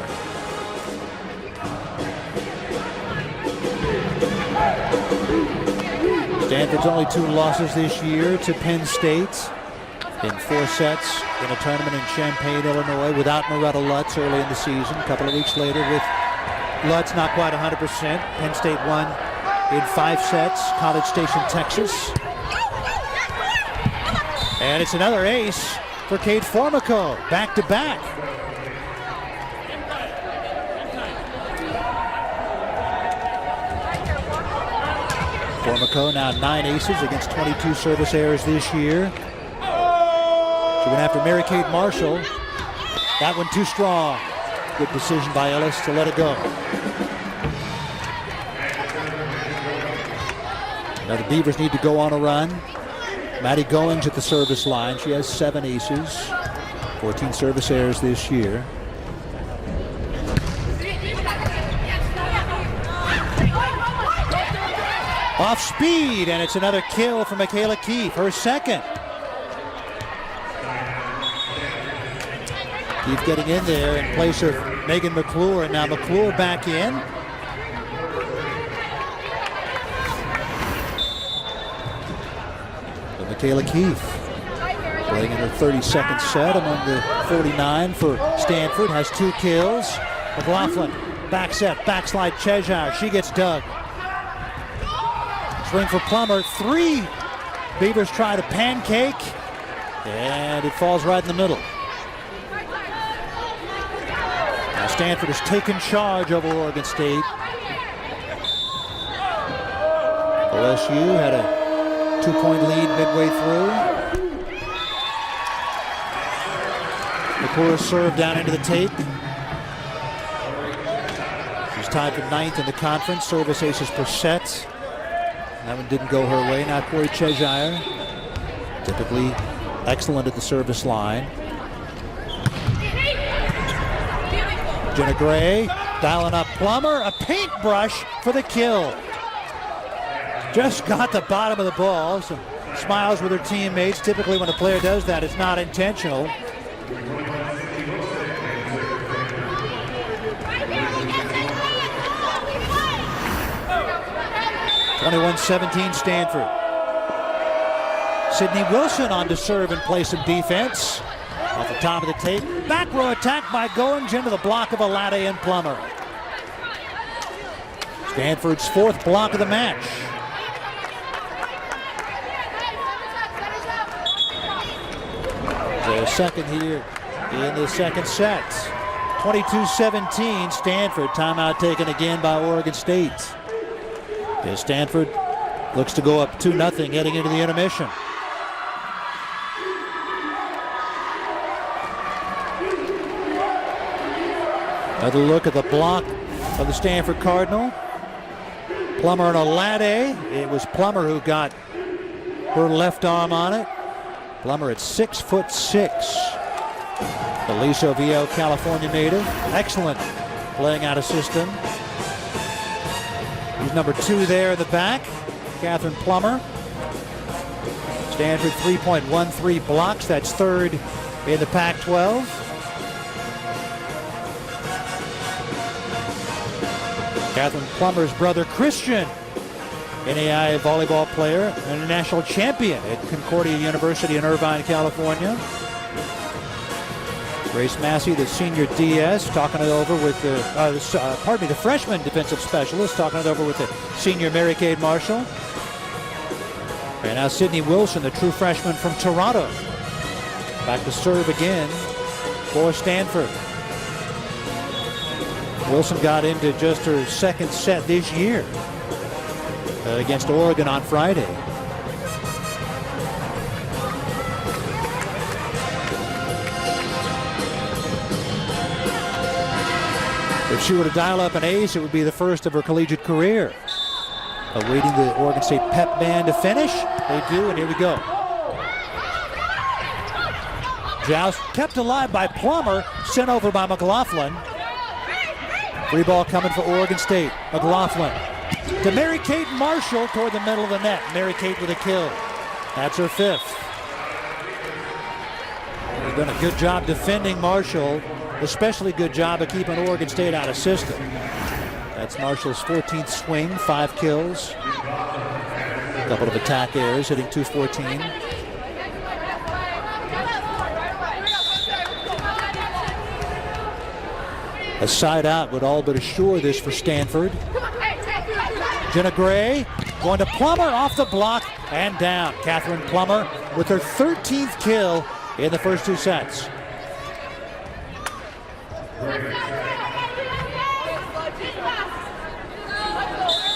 Stanford's only 2 losses this year to Penn State in 4 sets in a tournament in Champaign, Illinois, without Moretta Lutz early in the season. A couple of weeks later with Lutz not quite 100%. Penn State won in 5 sets, College Station, Texas. And it's another ace for Kate Formico, back-to-back. Formico now 9 aces against 22 service errors this year. She went after Mary-Kate Marshall. That one too strong. Good decision by Ellis to let it go. Now the Beavers need to go on a run. Maddie Goings at the service line. She has 7 aces, 14 service errors this year. Off speed, and it's another kill for Michaela Keefe, her second. Keefe getting in there in place of Megan McClure, and now McClure back in. But Michaela Keefe playing in her 32nd set among the 49 for Stanford, has 2 kills. McLaughlin, back set, backslide Cheshire, she gets dug. Swing for Plummer, 3. Beavers try to pancake, and it falls right in the middle. Now Stanford has taken charge over Oregon State. OSU had a 2-point lead midway through. McClure served down into the tape. She's tied for 9th in the conference, service aces per set. That one didn't go her way. Now Corey Cheshire, typically excellent at the service line. Jenna Gray dialing up Plummer, a paintbrush for the kill. Just got the bottom of the ball. Some smiles with her teammates. Typically when a player does that, it's not intentional. 21-17 Stanford. Sidney Wilson on to serve and play some defense. Off the top of the tape. Back row attack by Goings into the block of Alade and Plummer. Stanford's 4th block of the match. Their second here in the second set. 22-17 Stanford. Timeout taken again by Oregon State. As Stanford looks to go up 2-0 heading into the intermission. Another look at the block of the Stanford Cardinal. Plummer and Alade. It was Plummer who got her left arm on it. Plummer at 6'6". Aliso Viejo, California native. Excellent playing out of system. He's number 2 there in the back. Catherine Plummer. Stanford 3.13 blocks. That's 3rd in the Pac-12. Catherine Plummer's brother Christian, NAIA volleyball player and a national champion at Concordia University in Irvine, California. Grace Massey, the senior DS, talking it over with the freshman defensive specialist, talking it over with the senior Mary Kate Marshall. And now Sidney Wilson, the true freshman from Toronto. Back to serve again for Stanford. Wilson got into just her 2nd set this year against Oregon on Friday. If she were to dial up an ace, it would be the first of her collegiate career. Awaiting the Oregon State pep band to finish. They do, and here we go. Joust kept alive by Plummer, sent over by McLaughlin. Free ball coming for Oregon State. McLaughlin to Mary Kate Marshall toward the middle of the net. Mary Kate with a kill. That's her 5th. They've done a good job defending Marshall. Especially good job of keeping Oregon State out of system. That's Marshall's 14th swing, 5 kills. A couple of attack errors, hitting .214. A side out would all but assure this for Stanford. Jenna Gray going to Plummer off the block and down. Catherine Plummer with her 13th kill in the first 2 sets.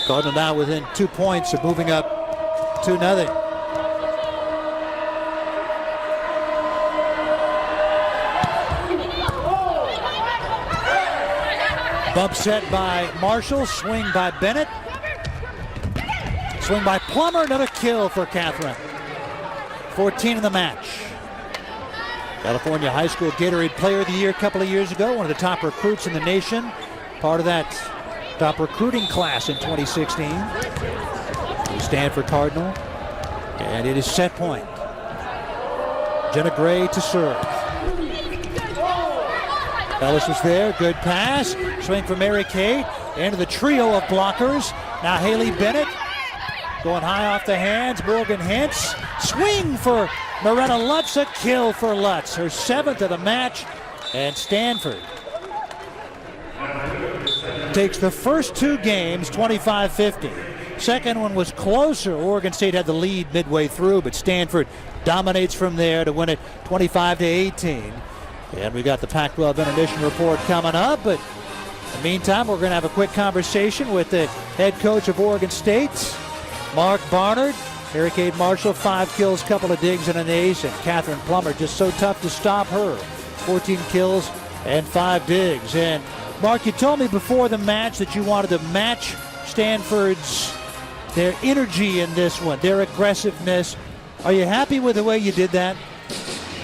Cardinal now within 2 points of moving up 2-0. Bump set by Marshall, swing by Bennett. Swing by Plummer, another kill for Catherine. 14 in the match. California High School Gatorade Player of the Year a couple of years ago, one of the top recruits in the nation. Part of that top recruiting class in 2016. The Stanford Cardinal. And it is set point. Jenna Gray to serve. Ellis was there, good pass. Swing for Mary Kate. Into the trio of blockers. Now Haley Bennett going high off the hands. Morgan Hintz. Swing for Moretta Lutz, a kill for Lutz. Her 7th of the match. And Stanford takes the first 2 games 25-50. Second one was closer. Oregon State had the lead midway through, but Stanford dominates from there to win it 25-18. And we got the Pac-12 intermission report coming up, but in the meantime, we're going to have a quick conversation with the head coach of Oregon State, Mark Barnard. Mary Kate Marshall, 5 kills, couple of digs and an ace, and Catherine Plummer just so tough to stop her. 14 kills and 5 digs. And Mark, you told me before the match that you wanted to match Stanford's their energy in this one, their aggressiveness. Are you happy with the way you did that?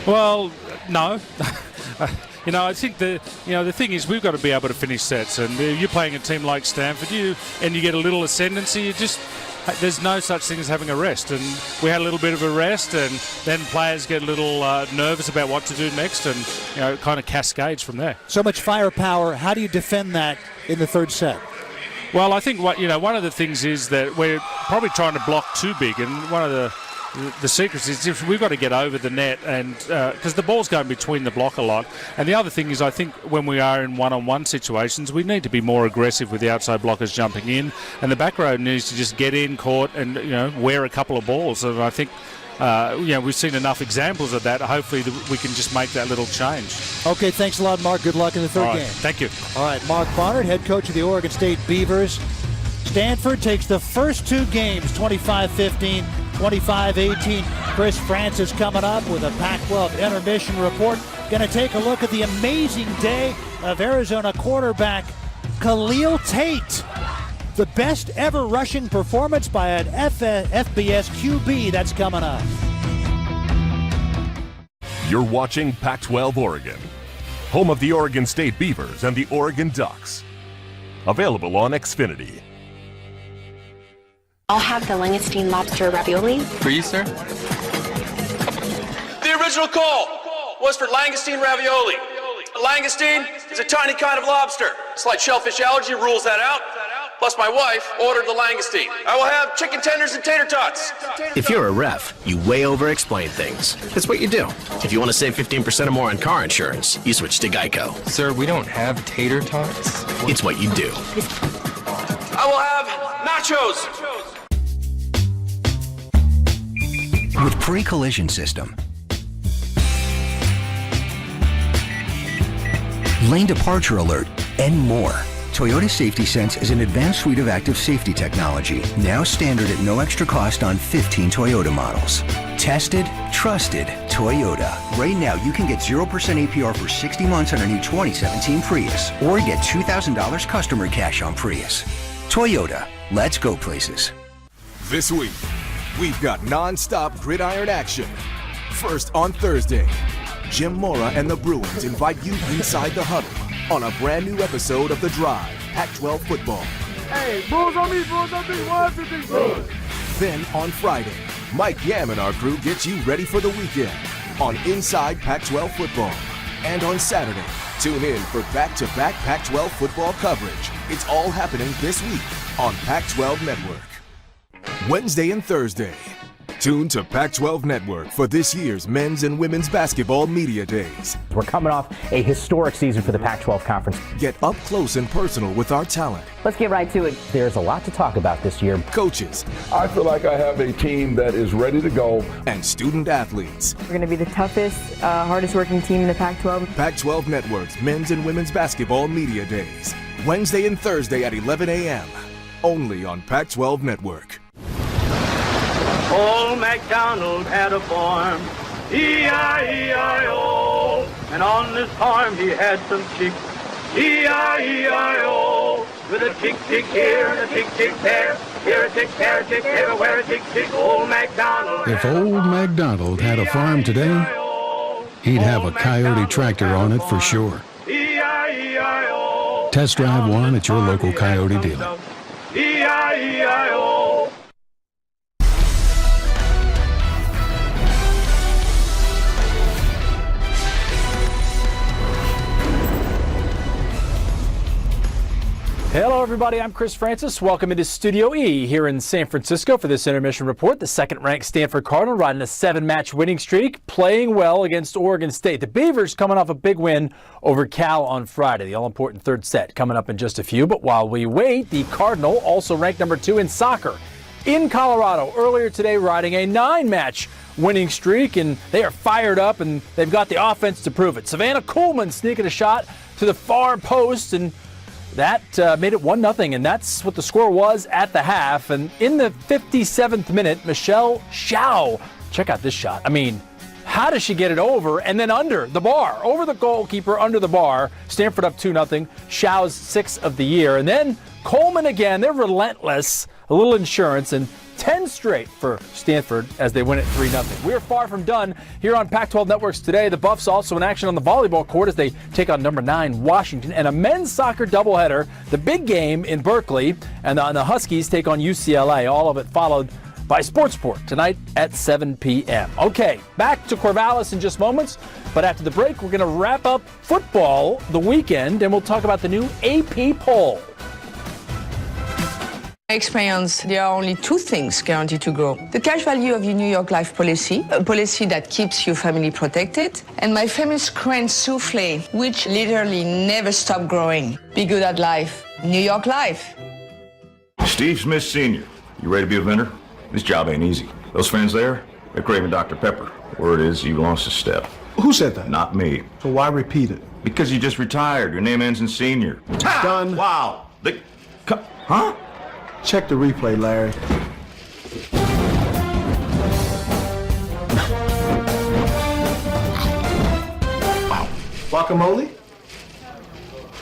Well, no. I think the thing is we've got to be able to finish sets, and you're playing a team like Stanford, you get a little ascendancy. There's no such thing as having a rest, and we had a little bit of a rest, and then players get a little nervous about what to do next, and it kind of cascades from there. So much firepower. How do you defend that in the third set? Well, I think one of the things is that we're probably trying to block too big, and one of the secrets is if we've got to get over the net, and because the ball's going between the block a lot. And the other thing is, I think when we are in one-on-one situations, we need to be more aggressive with the outside blockers jumping in, and the back row needs to just get in, caught, and wear a couple of balls. And I think we've seen enough examples of that. Hopefully we can just make that little change. Okay, thanks a lot, Mark. Good luck in the third game. Thank you. All right, Mark Barnard, head coach of the Oregon State Beavers. Stanford takes the first two games, 25-15, 25-18. Chris Francis coming up with a Pac-12 intermission report. Going to take a look at the amazing day of Arizona quarterback Khalil Tate. The best ever rushing performance by an FBS QB. That's coming up. You're watching Pac-12 Oregon, home of the Oregon State Beavers and the Oregon Ducks. Available on Xfinity. I'll have the langoustine lobster ravioli. For you, sir? The original call was for langoustine ravioli. A langoustine is a tiny kind of lobster. Slight shellfish allergy rules that out. Plus, my wife ordered the langoustine. I will have chicken tenders and tater tots. If you're a ref, you way over-explain things. That's what you do. If you want to save 15% or more on car insurance, you switch to Geico. Sir, we don't have tater tots. It's what you do. I will have nachos. With pre-collision system, lane departure alert, and more, Toyota Safety Sense is an advanced suite of active safety technology, now standard at no extra cost on 15 Toyota models. Tested, trusted, Toyota. Right now, you can get 0% APR for 60 months on a new 2017 Prius, or get $2,000 customer cash on Prius. Toyota, let's go places. This week, we've got non-stop gridiron action. First on Thursday, Jim Mora and the Bruins invite you inside the huddle on a brand new episode of The Drive, Pac-12 football. Hey, Bulls on me, 1, 2, 3, Bulls. Then on Friday, Mike Yam and our crew get you ready for the weekend on Inside Pac-12 football. And on Saturday, tune in for back-to-back Pac-12 football coverage. It's all happening this week on Pac-12 Network. Wednesday and Thursday, tune to Pac-12 Network for this year's men's and women's basketball media days. We're coming off a historic season for the Pac-12 Conference. Get up close and personal with our talent. Let's get right to it. There's a lot to talk about this year. Coaches. I feel like I have a team that is ready to go. And student athletes. We're going to be the toughest, hardest working team in the Pac-12. Pac-12 Network's men's and women's basketball media days. Wednesday and Thursday at 11 a.m. Only on Pac-12 Network. Old MacDonald had a farm, E-I-E-I-O, and on this farm he had some chicks, E-I-E-I-O, with a tick here and a tick there, here a tick, there a tick, everywhere a tick, old MacDonald. If old MacDonald had a farm today, he'd have a Coyote tractor on it for sure. E-I-E-I-O. Test drive one at your local Coyote dealer. E-I-E-I-O. Hello, everybody. I'm Chris Francis. Welcome into Studio E here in San Francisco for this intermission report. The second-ranked Stanford Cardinal riding a 7-match winning streak, playing well against Oregon State. The Beavers coming off a big win over Cal on Friday. The all-important third set coming up in just a few. But while we wait, the Cardinal also ranked number 2 in soccer in Colorado earlier today, riding a 9-match winning streak, and they are fired up, and they've got the offense to prove it. Savannah Coleman sneaking a shot to the far post, and that made it 1-0, and that's what the score was at the half. And in the 57th minute, Michelle Xiao, check out this shot. I mean, how does she get it over and then under the bar? Over the goalkeeper, under the bar. Stanford up 2-0. Xiao's 6th of the year. And then Coleman again, they're relentless. A little insurance, and 10 straight for Stanford as they win it 3-0. We're far from done here on Pac-12 Networks today. The Buffs also in action on the volleyball court as they take on number 9 Washington, and a men's soccer doubleheader, the big game in Berkeley, and the Huskies take on UCLA. All of it followed by Sports Report tonight at 7 p.m. Okay, back to Corvallis in just moments, but after the break, we're going to wrap up football the weekend, and we'll talk about the new AP poll. experience, there are only two things guaranteed to grow. The cash value of your New York Life policy, a policy that keeps your family protected, and my famous Crane souffle, which literally never stopped growing. Be good at life. New York Life. Steve Smith Sr., you ready to be a vendor? This job ain't easy. Those fans there, they're craving Dr. Pepper. Word is you lost a step. Who said that? Not me. So why repeat it? Because you just retired. Your name ends in senior. Done. Wow. Huh? Check the replay, Larry. Wow. Guacamole?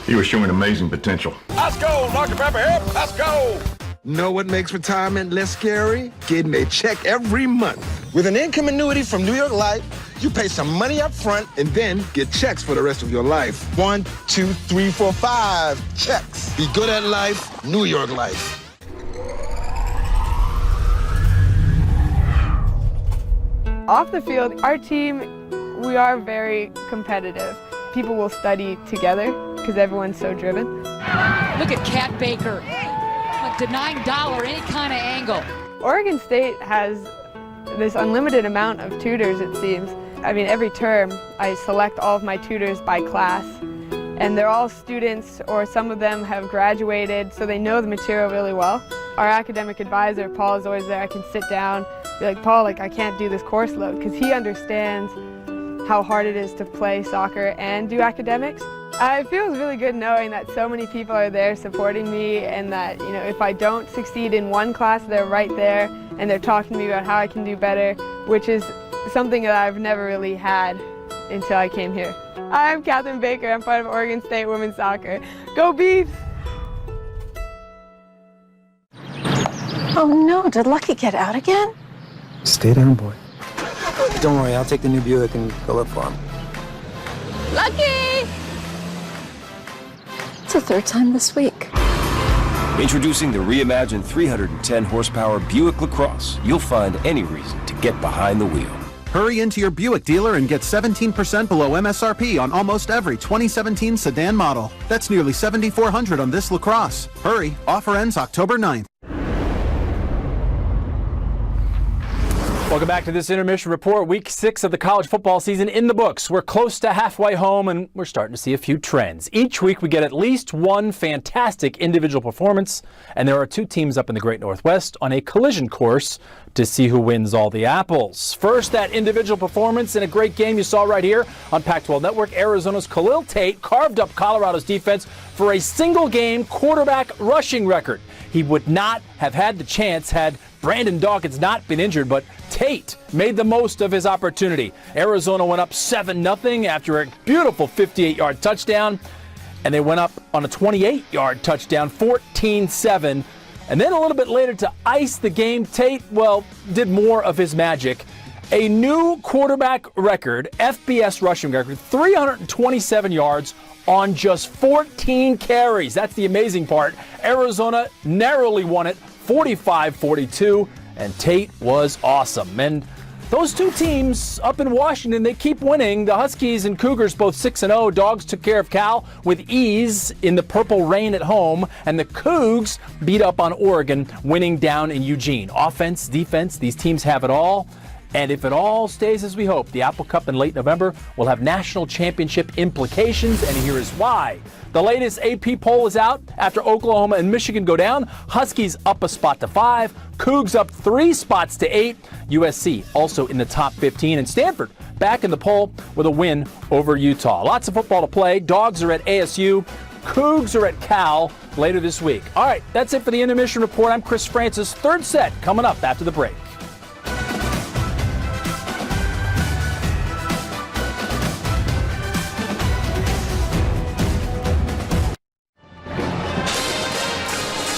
You were showing amazing potential. Let's go, Dr. Pepper, here. Let's go. Know what makes retirement less scary? Getting a check every month. With an income annuity from New York Life, you pay some money up front and then get checks for the rest of your life. 1, 2, 3, 4, 5 checks. Be good at life, New York Life. Off the field, our team, we are very competitive. People will study together because everyone's so driven. Look at Kat Baker, denying Dollar any kind of angle. Oregon State has this unlimited amount of tutors, it seems. I mean, every term I select all of my tutors by class, and they're all students, or some of them have graduated, so they know the material really well. Our academic advisor, Paul, is always there. I can sit down, be like, Paul, I can't do this course load, because he understands how hard it is to play soccer and do academics. It feels really good knowing that so many people are there supporting me, and that, you know, if I don't succeed in one class, they're right there and they're talking to me about how I can do better, which is something that I've never really had until I came here. I'm Catherine Baker. I'm part of Oregon State Women's Soccer. Go Beavs! Oh no, did Lucky get out again? Stay down, boy. Don't worry, I'll take the new Buick and go look for him. Lucky! It's the third time this week. Introducing the reimagined 310 horsepower Buick LaCrosse. You'll find any reason to get behind the wheel. Hurry into your Buick dealer and get 17% below MSRP on almost every 2017 sedan model. That's nearly $7,400 on this LaCrosse. Hurry, offer ends October 9th. Welcome back to this intermission report. Week 6 of the college football season in the books. We're close to halfway home, and we're starting to see a few trends. Each week we get at least one fantastic individual performance, and there are two teams up in the Great Northwest on a collision course to see who wins all the apples. First, that individual performance in a great game you saw right here on Pac-12 Network. Arizona's Khalil Tate carved up Colorado's defense for a single-game quarterback rushing record. He would not have had the chance had Brandon Dawkins not been injured, but Tate made the most of his opportunity. Arizona went up 7-0 after a beautiful 58-yard touchdown, and they went up on a 28-yard touchdown, 14-7. And then a little bit later to ice the game, Tate, well, did more of his magic. A new quarterback record, FBS rushing record, 327 yards on just 14 carries. That's the amazing part. Arizona narrowly won it, 45-42, and Tate was awesome. And those two teams up in Washington, they keep winning. The Huskies and Cougars both 6-0. Dogs took care of Cal with ease in the Purple Rain at home, and the Cougs beat up on Oregon, winning down in Eugene. Offense, defense, these teams have it all. And if it all stays as we hope, the Apple Cup in late November will have national championship implications, and here is why. The latest AP poll is out after Oklahoma and Michigan go down. Huskies up a spot to 5, Cougs up 3 spots to 8, USC also in the top 15, and Stanford back in the poll with a win over Utah. Lots of football to play. Dogs are at ASU. Cougs are at Cal later this week. All right, that's it for the intermission report. I'm Chris Francis. Third set coming up after the break.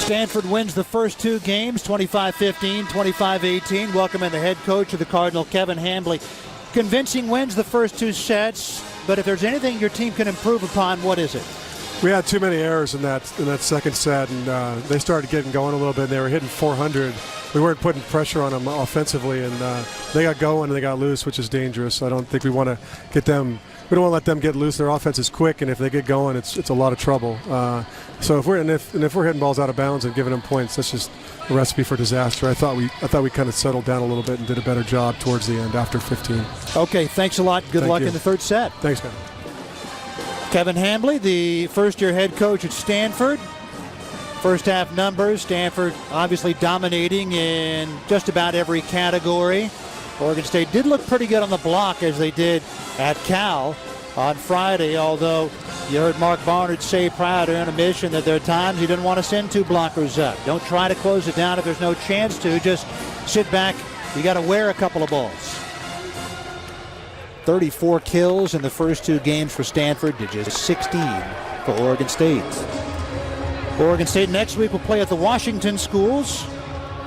Stanford wins the first two games, 25-15, 25-18. Welcome in the head coach of the Cardinal, Kevin Hambly. Convincing wins the first two sets, but if there's anything your team can improve upon, what is it? We had too many errors in that second set, and they started getting going a little bit. And they were hitting 400. We weren't putting pressure on them offensively, and they got going and they got loose, which is dangerous. I don't think we want to get them. We don't want to let them get loose. Their offense is quick, and if they get going, it's a lot of trouble. So if we're hitting balls out of bounds and giving them points, that's just a recipe for disaster. I thought we kind of settled down a little bit and did a better job towards the end after 15. Okay, thanks a lot. Good luck you. in the third set. Thanks, man. Kevin Hambley, the first-year head coach at Stanford. First half numbers, Stanford obviously dominating in just about every category. Oregon State did look pretty good on the block as they did at Cal on Friday, although you heard Mark Barnard say prior to intermission that there are times he didn't want to send two blockers up. Don't try to close it down if there's no chance to. Just sit back. You got to wear a couple of balls. 34 kills in the first two games for Stanford to just 16 for Oregon State. Oregon State next week will play at the Washington schools,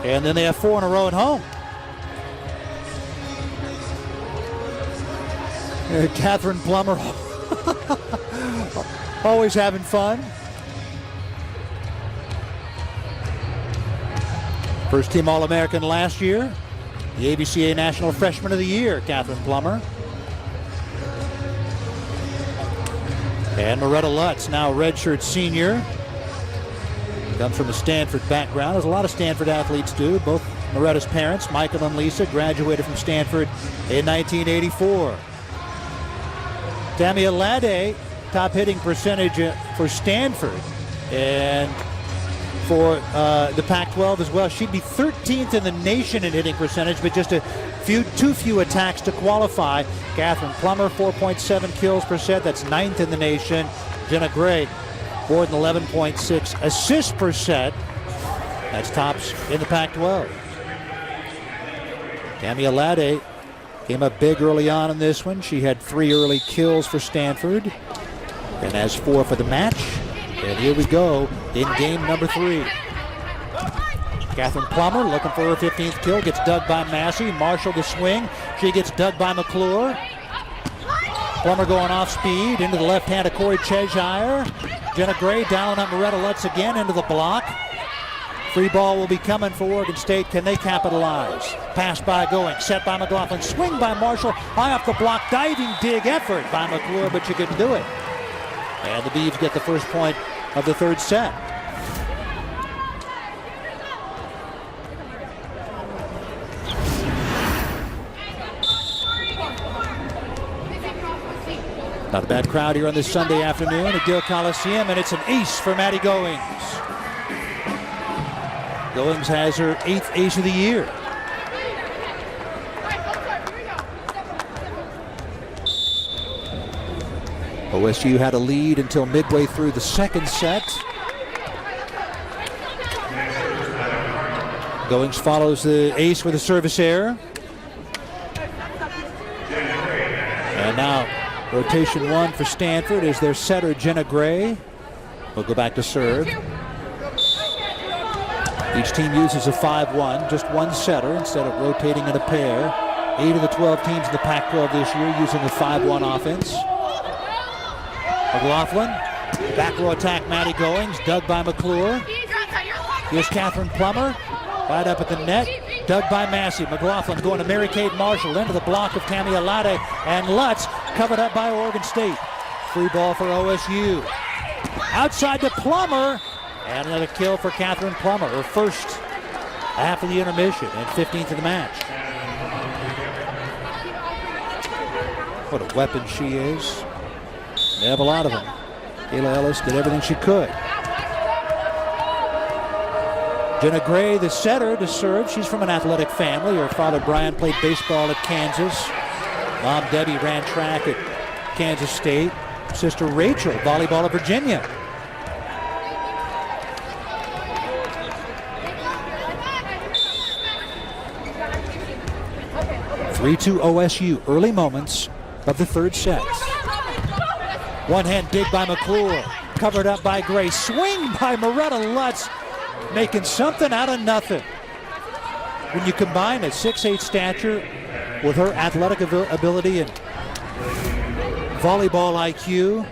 and then they have 4 in a row at home. Catherine Plummer always having fun. First team All-American last year. The ABCA National Freshman of the Year, Catherine Plummer. And Moretta Lutz, now a redshirt senior. Comes from a Stanford background, as a lot of Stanford athletes do. Both Moretta's parents, Michael and Lisa, graduated from Stanford in 1984. Tammy Alade, top hitting percentage for Stanford. And for the Pac-12 as well. She'd be 13th in the nation in hitting percentage, but just too few attacks to qualify. Catherine Plummer, 4.7 kills per set. That's 9th in the nation. Jenna Gray, more than 11.6 assists per set. That's tops in the Pac-12. Tammy Alade came up big early on in this one. She had 3 early kills for Stanford and has 4 for the match. And here we go in game number 3. Catherine Plummer looking for her 15th kill, gets dug by Massey. Marshall the swing. She gets dug by McClure. Plummer going off speed into the left hand of Corey Cheshire. Jenna Gray down on Moretta Lutz again into the block. Free ball will be coming for Oregon State. Can they capitalize? Pass by Going, set by McLaughlin, swing by Marshall, high off the block, diving dig effort by McClure, but she couldn't do it. And the Beavs get the first point of the third set. Not a bad crowd here on this Sunday afternoon at Gill Coliseum, and it's an ace for Maddie Goings. Goings has her 8th ace of the year. OSU had a lead until midway through the second set. Goings follows the ace with a service error. And now rotation 1 for Stanford is their setter Jenna Gray. We'll go back to serve. Each team uses a 5-1, just one setter instead of rotating in a pair. 8 of the 12 teams in the Pac-12 this year using a 5-1 offense. McLaughlin, back row attack, Maddie Goings, dug by McClure. Here's Catherine Plummer, right up at the net, dug by Massey. McLaughlin going to Mary-Kate Marshall, into the block of Tammy Alade, and Lutz covered up by Oregon State. Free ball for OSU. Outside to Plummer, and another kill for Catherine Plummer, her first after the intermission and 15th of the match. What a weapon she is. They have a lot of them. Kayla Ellis did everything she could. Jenna Gray, the setter, to serve. She's from an athletic family. Her father, Brian, played baseball at Kansas. Mom, Debbie, ran track at Kansas State. Sister, Rachel, volleyball at Virginia. (3-2) OSU, early moments of the third set. One hand dig by McClure, covered up by Gray. Swing by Moretta Lutz, making something out of nothing. When you combine a 6'8" stature with her athletic ability and volleyball IQ,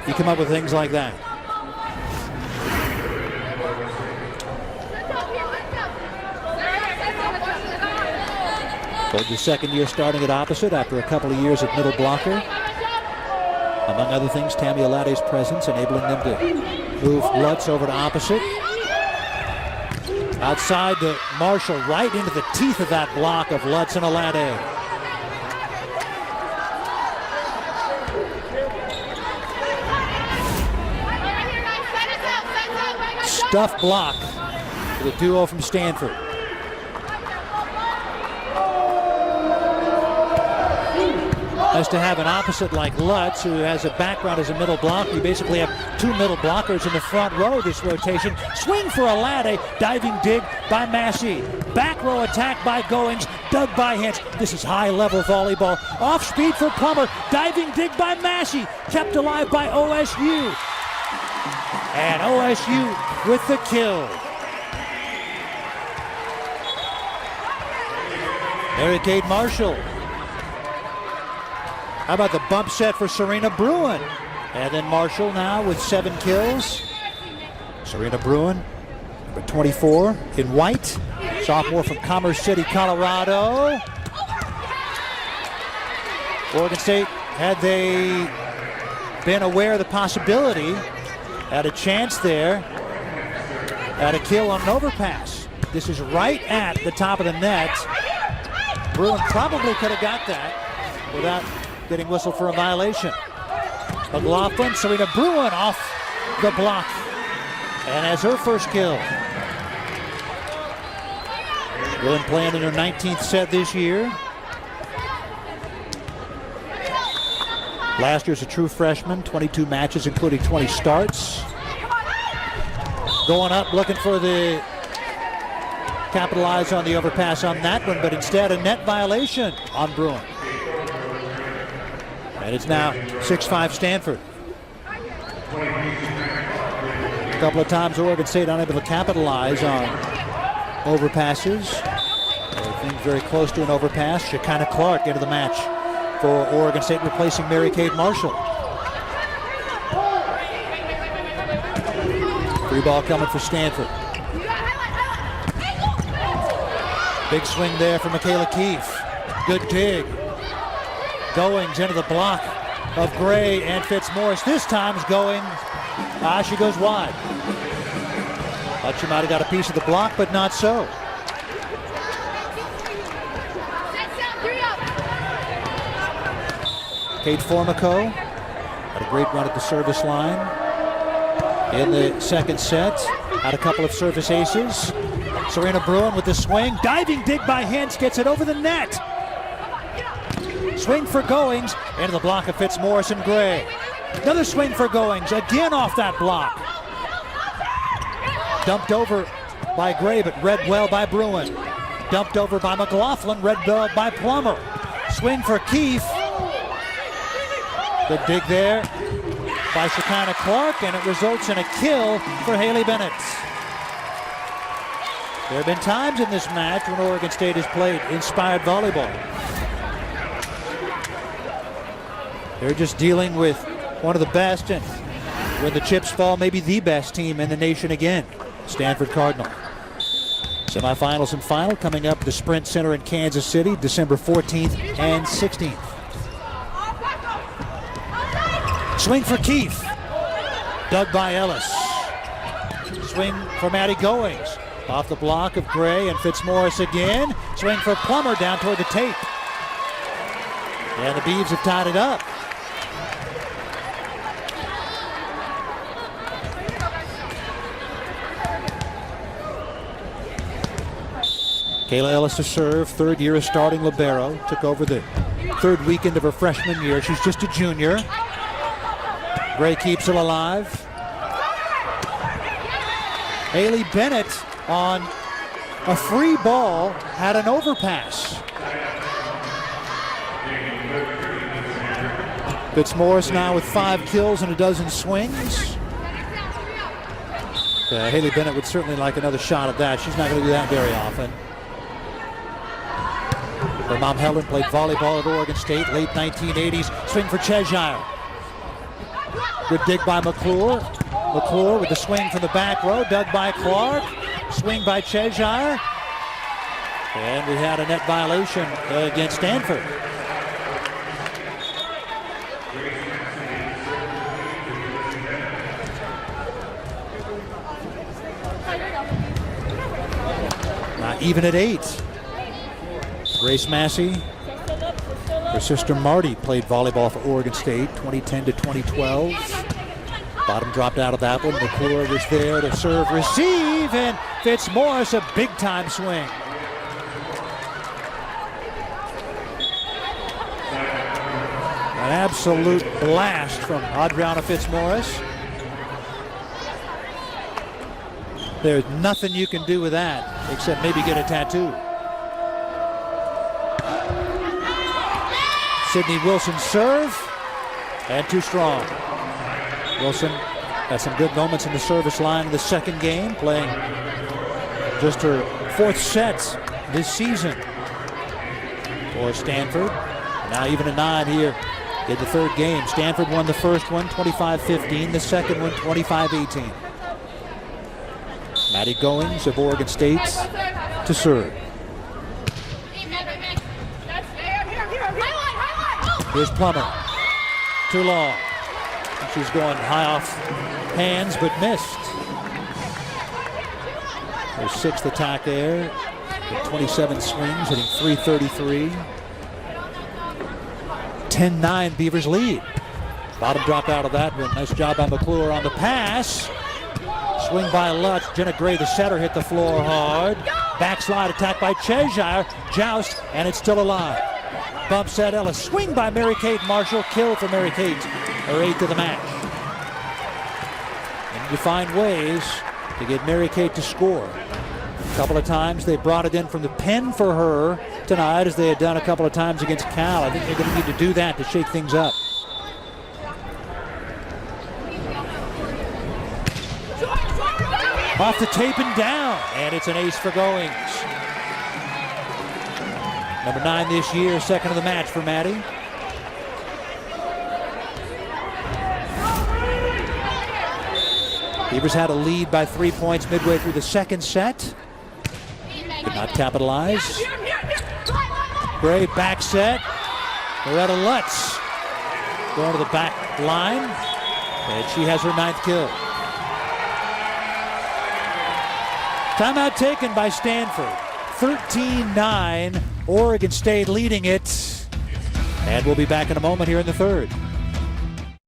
you come up with things like that. For the second year starting at opposite after a couple of years at middle blocker. Among other things, Tammy Alade's presence enabling them to move Lutz over to opposite. Outside to Marshall, right into the teeth of that block of Lutz and Alade. Stuff block for the duo from Stanford. As to have an opposite like Lutz, who has a background as a middle blocker. You basically have two middle blockers in the front row this rotation. Swing for Alade, diving dig by Massey. Back row attack by Goings, dug by Hintz. This is high-level volleyball. Off speed for Plummer, diving dig by Massey. Kept alive by OSU. And OSU with the kill. Mary-Kate Marshall. How about the bump set for Serena Bruin? And then Marshall now with 7 kills. Serena Bruin, number 24 in white. Sophomore from Commerce City, Colorado. Oregon State, had they been aware of the possibility, had a chance there at a kill on an overpass. This is right at the top of the net. Bruin probably could have got that without getting whistled for a violation. McLaughlin, Serena Bruin off the block and has her first kill. Bruin playing in her 19th set this year. Last year's a true freshman, 22 matches including 20 starts. Going up looking for the capitalize on the overpass on that one, but instead a net violation on Bruin. And it's now 6-5 Stanford. A couple of times Oregon State unable to capitalize on overpasses. Everything's very close to an overpass. Shekinah Clark into the match for Oregon State, replacing Mary-Kate Marshall. Free ball coming for Stanford. Big swing there for Michaela Keefe. Good dig. Goings into the block of Gray and Fitzmaurice. This time's going. She goes wide. Thought she might have got a piece of the block, but not so. Kate Formico had a great run at the service line in the second set. Had a couple of service aces. Serena Bruin with the swing. Diving dig by Hintz, gets it over the net. Swing for Goings into the block of Fitzmaurice and Gray. Another swing for Goings, again off that block. Dumped over by Gray, but read well by Bruin. Dumped over by McLaughlin, read well by Plummer. Swing for Keefe. Good dig there by Shekinah Clark, and it results in a kill for Haley Bennett. There have been times in this match when Oregon State has played inspired volleyball. They're just dealing with one of the best, and when the chips fall, maybe the best team in the nation again, Stanford Cardinal. Semifinals and final coming up at the Sprint Center in Kansas City, December 14th and 16th. Swing for Keefe. Dug by Ellis. Swing for Maddie Goings. Off the block of Gray and Fitzmaurice again. Swing for Plummer down toward the tape. And the Beavs have tied it up. Kayla Ellis to serve, third year of starting libero. Took over the third weekend of her freshman year. She's just a junior. Gray keeps it alive. Haley Bennett on a free ball had an overpass. Fitzmaurice now with 5 kills and a dozen swings. Haley Bennett would certainly like another shot at that. She's not going to do that very often. Her mom Helen played volleyball at Oregon State, late 1980s. Swing for Cheshire. Good dig by McClure. McClure with the swing from the back row, dug by Clark. Swing by Cheshire. And we had a net violation against Stanford. Even at 8. Grace Massey, her sister Marty, played volleyball for Oregon State, 2010 to 2012. Bottom dropped out of that one. McClure was there to serve, receive, and Fitzmaurice a big-time swing. An absolute blast from Adriana Fitzmaurice. There's nothing you can do with that except maybe get a tattoo. Sydney Wilson serve, and too strong. Wilson had some good moments in the service line in the second game, playing just her 4th set this season for Stanford. Now even a 9 here in the third game. Stanford won the first one 25-15, the second one 25-18. Maddie Goings of Oregon State to serve. Here's Plummer. Too long. She's going high off hands, but missed. Her 6th attack there. 27 swings, hitting .333. 10-9 Beavers lead. Bottom drop out of that one. Nice job by McClure on the pass. Swing by Lutz. Jenna Gray, the setter, hit the floor hard. Backslide attack by Cheshire. Joust, and it's still alive. Bump set Ellis. Swing by Mary-Kate Marshall. Kill for Mary-Kate. Her 8th of the match. And you find ways to get Mary-Kate to score. A couple of times they brought it in from the pen for her tonight, as they had done a couple of times against Cal. I think they're going to need to do that to shake things up. Off the tape and down, and it's an ace for Goings. Number 9 this year, 2nd of the match for Maddie. Beavers had a lead by 3 points midway through the second set. Could not capitalize. Gray back set. Loretta Lutz going to the back line, and she has her 9th kill. Timeout taken by Stanford. 13-9, Oregon State leading it. And we'll be back in a moment here in the third.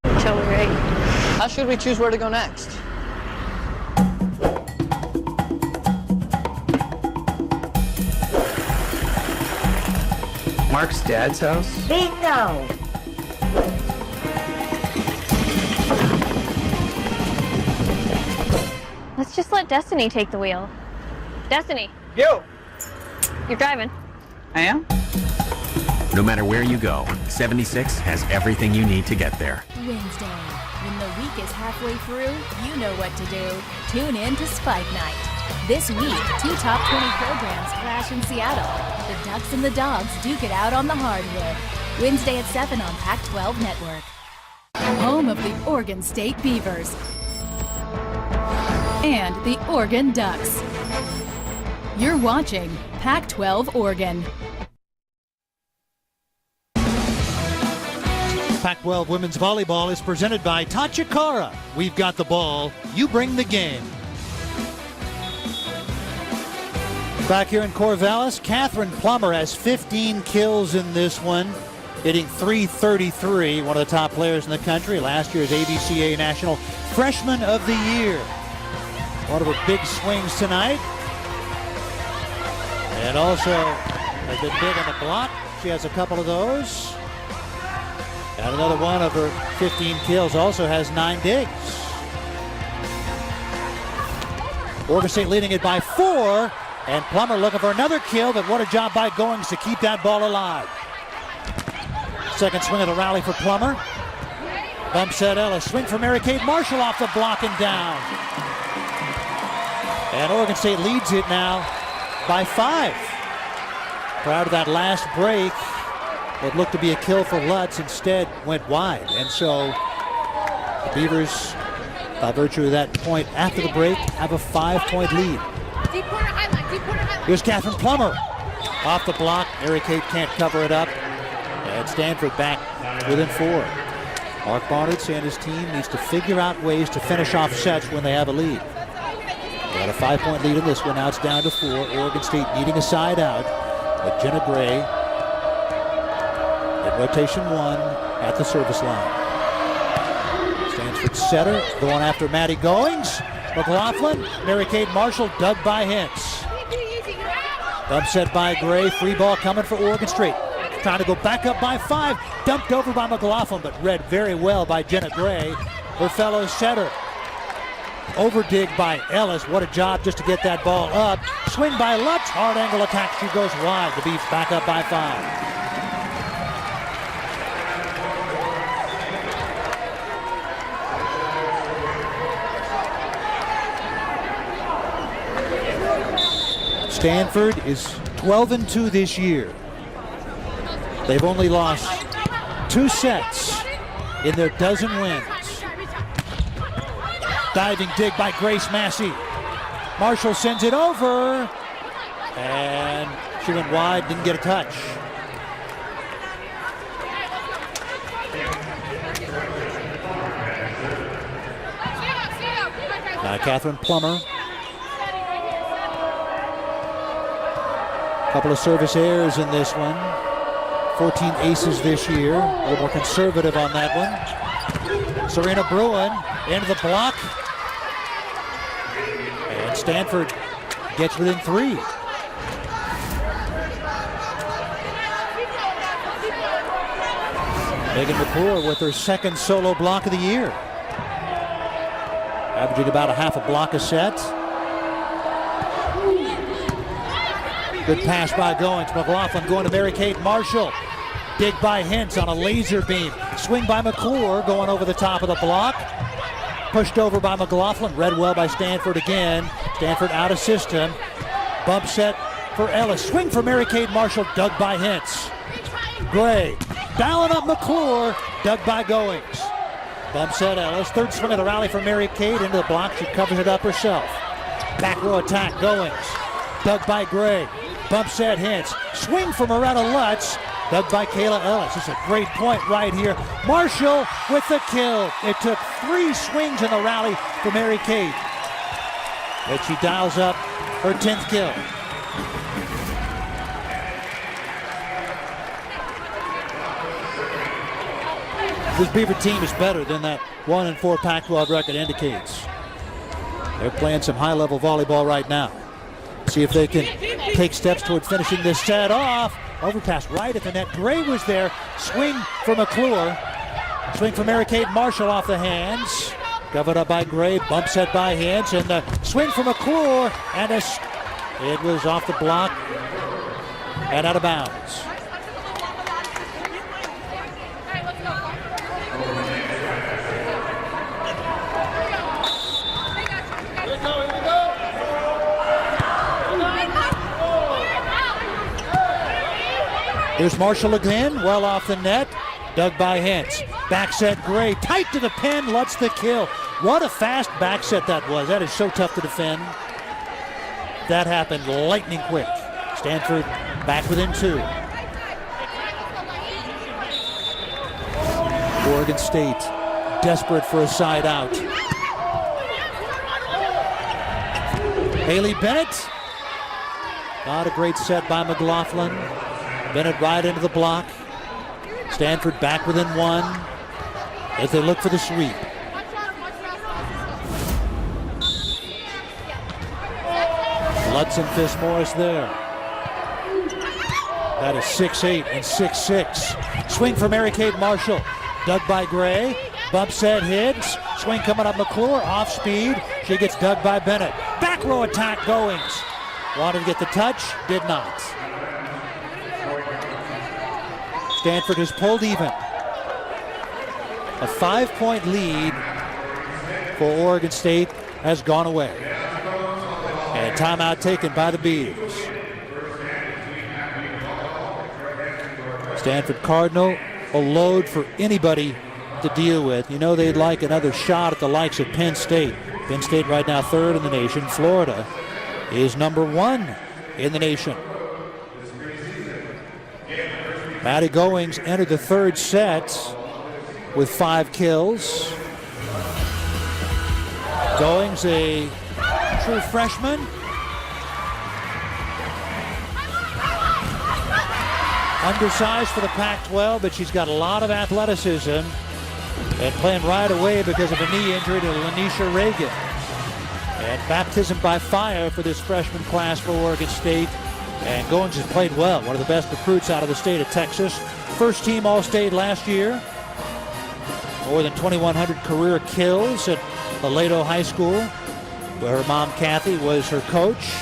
How should we choose where to go next? Mark's dad's house? Bingo! Let's just let Destiny take the wheel. Destiny. Yo! You're driving. I am? No matter where you go, 76 has everything you need to get there. Wednesday. When the week is halfway through, you know what to do. Tune in to Spike Night. This week, 2 top 20 programs clash in Seattle. The Ducks and the Dogs duke it out on the hardwood. Wednesday at 7 on Pac-12 Network. Home of the Oregon State Beavers and the Oregon Ducks. You're watching Pac-12 Oregon. Pac-12 women's volleyball is presented by Tachikara. We've got the ball. You bring the game. Back here in Corvallis, Catherine Plummer has 15 kills in this one, hitting .333, one of the top players in the country. Last year's ABCA National Freshman of the Year. One of her big swings tonight. And also has been big on the block. She has a couple of those. And another one of her 15 kills also has 9 digs. Oregon State leading it by 4. And Plummer looking for another kill, but what a job by Goings to keep that ball alive. Second swing of the rally for Plummer. Bump set Ellis. Swing for Mary-Kate Marshall off the block and down. And Oregon State leads it now by 5. Prior to that last break, what looked to be a kill for Lutz instead went wide. And so the Beavers, by virtue of that point after the break, have a 5-point lead. Here's Catherine Plummer. Off the block, Mary Kate can't cover it up. And Stanford back within 4. Mark Barnett and his team needs to figure out ways to finish off sets when they have a lead. They got a 5-point lead in this one. Now it's down to 4. Oregon State needing a side out with Jenna Gray in rotation 1 at the service line. Stanford setter going after Maddie Goings. McLaughlin, Mary Kate Marshall, dug by Hintz. Upset by Gray, free ball coming for Oregon State. Trying to go back up by 5, dumped over by McLaughlin, but read very well by Jenna Gray, her fellow setter. Overdig by Ellis, what a job just to get that ball up. Swing by Lutz, hard angle attack, she goes wide. The Beavs back up by 5. Stanford is 12-2 this year. They've only lost 2 sets in their dozen wins. Diving dig by Grace Massey. Marshall sends it over, and she went wide, didn't get a touch. Now Catherine Plummer. Couple of service errors in this one. 14 aces this year. A little more conservative on that one. Serena Bruin into the block. And Stanford gets within 3. Megan McClure with her second solo block of the year. Averaging about a half a block a set. Good pass by Goings. McLaughlin going to Mary Kate Marshall. Dig by Hintz on a laser beam. Swing by McClure going over the top of the block. Pushed over by McLaughlin. Read well by Stanford again. Stanford out of system. Bump set for Ellis. Swing for Mary Kate Marshall. Dug by Hintz. Gray dialing up McClure. Dug by Goings. Bump set Ellis. Third swing of the rally for Mary Kate into the block. She covers it up herself. Back row attack Goings. Dug by Gray. Bump set Hintz. Swing for Moretta Lutz. Dug by Kayla Ellis. It's a great point right here. Marshall with the kill. It took 3 swings in the rally for Mary Kate. But she dials up her 10th kill. This Beaver team is better than that 1-4 Pac-12 record indicates. They're playing some high-level volleyball right now. See if they can take steps toward finishing this set off. Overpass right at the net. Gray was there. Swing for McClure. Swing for Mary Kate Marshall off the hands. Covered up by Gray. Bump set by Hintz. And the swing for McClure. And it was off the block and out of bounds. Here's Marshall again, well off the net. Dug by Hintz. Back set Gray, tight to the pin, Lutz the kill. What a fast back set that was. That is so tough to defend. That happened lightning quick. Stanford back within 2. Oregon State desperate for a side out. Haley Bennett. Not a great set by McLaughlin. Bennett right into the block. Stanford back within 1 as they look for the sweep. Lutz and Fitzmaurice there. That is 6-8 and 6-6. Swing for Mary Kate Marshall. Dug by Gray. Bump set Higgs. Swing coming up McClure. Off speed. She gets dug by Bennett. Back row attack Goings. Wanted to get the touch. Did not. Stanford has pulled even. A 5-point lead for Oregon State has gone away. And timeout taken by the Beavers. Stanford Cardinal, a load for anybody to deal with. You know they'd like another shot at the likes of Penn State. Penn State right now 3rd in the nation. Florida is number 1 in the nation. Maddie Goings entered the third set with 5 kills. Goings, a true freshman. Undersized for the Pac-12, but she's got a lot of athleticism and playing right away because of a knee injury to Lanisha Reagan. And baptism by fire for this freshman class for Oregon State. And Goings has played well, one of the best recruits out of the state of Texas. First team All-State last year. More than 2,100 career kills at Aledo High School, where her mom, Kathy, was her coach.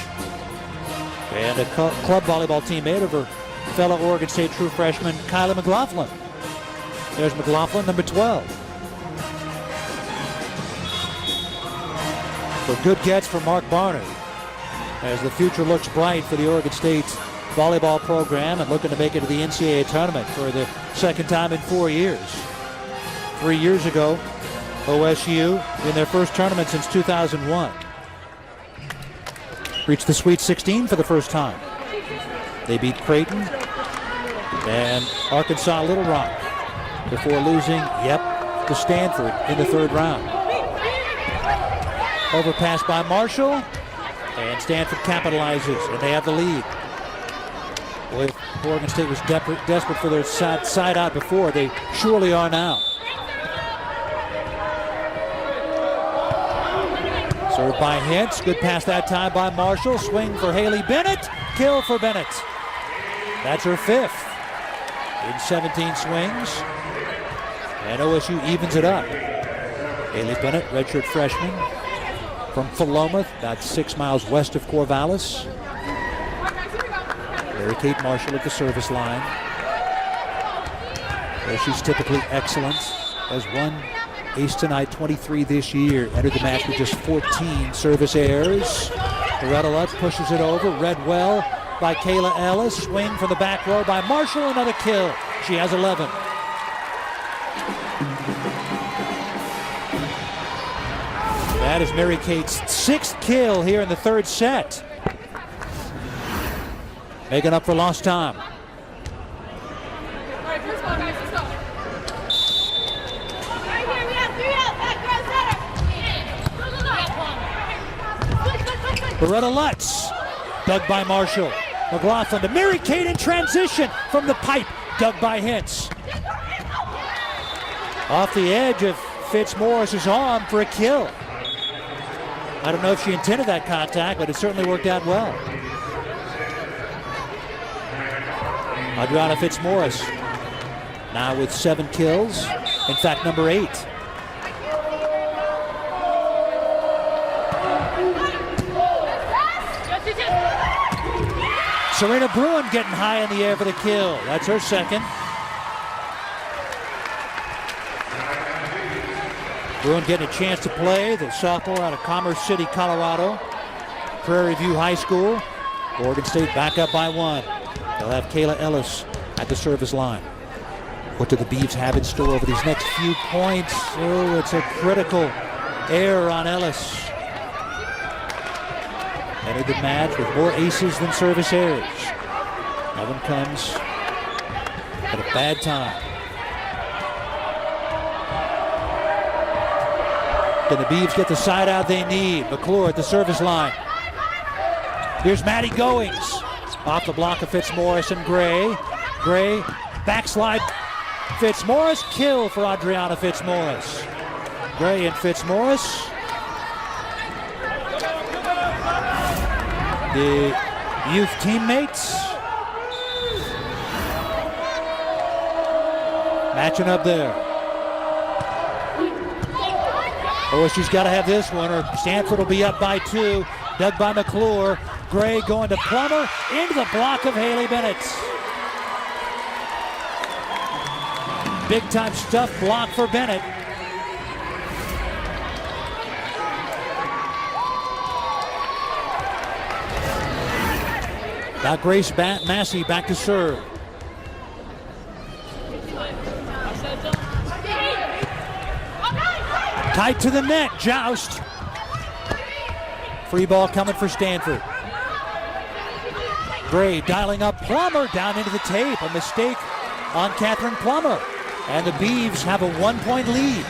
And a club volleyball teammate of her fellow Oregon State true freshman, Kyla McLaughlin. There's McLaughlin, number 12. So good gets for Mark Barnard, as the future looks bright for the Oregon State volleyball program and looking to make it to the NCAA tournament for the second time in 4 years. 3 years ago, OSU in their first tournament since 2001. Reached the Sweet 16 for the first time. They beat Creighton and Arkansas Little Rock before losing, to Stanford in the third round. Overpass by Marshall, and Stanford capitalizes, and they have the lead. Boy, if Oregon State was desperate for their side out before, they surely are now. Served by Hintz, good pass that time by Marshall. Swing for Haley Bennett, kill for Bennett. That's her 5th in 17 swings. And OSU evens it up. Haley Bennett, redshirt freshman from Philomath, about 6 miles west of Corvallis. Mary-Kate Marshall at the service line, where she's typically excellent. Has won ace tonight, 23 this year. Entered the match with just 14 service errors. Loretta Lutz pushes it over. Read well by Kayla Ellis. Swing from the back row by Marshall. Another kill. She has 11. That is Mary-Kate's 6th kill here in the third set. Making up for lost time. Loretta Lutz, dug by Marshall. McLaughlin to Mary-Kate in transition from the pipe, dug by Hintz. Off the edge of Fitzmaurice's arm for a kill. I don't know if she intended that contact, but it certainly worked out well. Adriana Fitzmaurice now with 7 kills. In fact, number 8. Serena Bruin getting high in the air for the kill. That's her 2nd. Bruin getting a chance to play, the sophomore out of Commerce City, Colorado. Prairie View High School. Oregon State back up by 1. They'll have Kayla Ellis at the service line. What do the Beavs have in store over these next few points? Oh, it's a critical error on Ellis. Entered the match with more aces than service errors. That one comes at a bad time. Can the Beavs get the side out they need? McClure at the service line. Here's Maddie Goings. Off the block of Fitzmaurice and Gray. Gray, backslide. Fitzmaurice, kill for Adriana Fitzmaurice. Gray and Fitzmaurice. The youth teammates matching up there. OSU's got to have this one, or Stanford will be up by 2. Dug by McClure. Gray going to Plummer into the block of Haley Bennett. Big time stuff block for Bennett. Now Grace Massey back to serve. Tight to the net, Joust. Free ball coming for Stanford. Gray dialing up Plummer down into the tape. A mistake on Catherine Plummer. And the Beavs have a 1-point lead.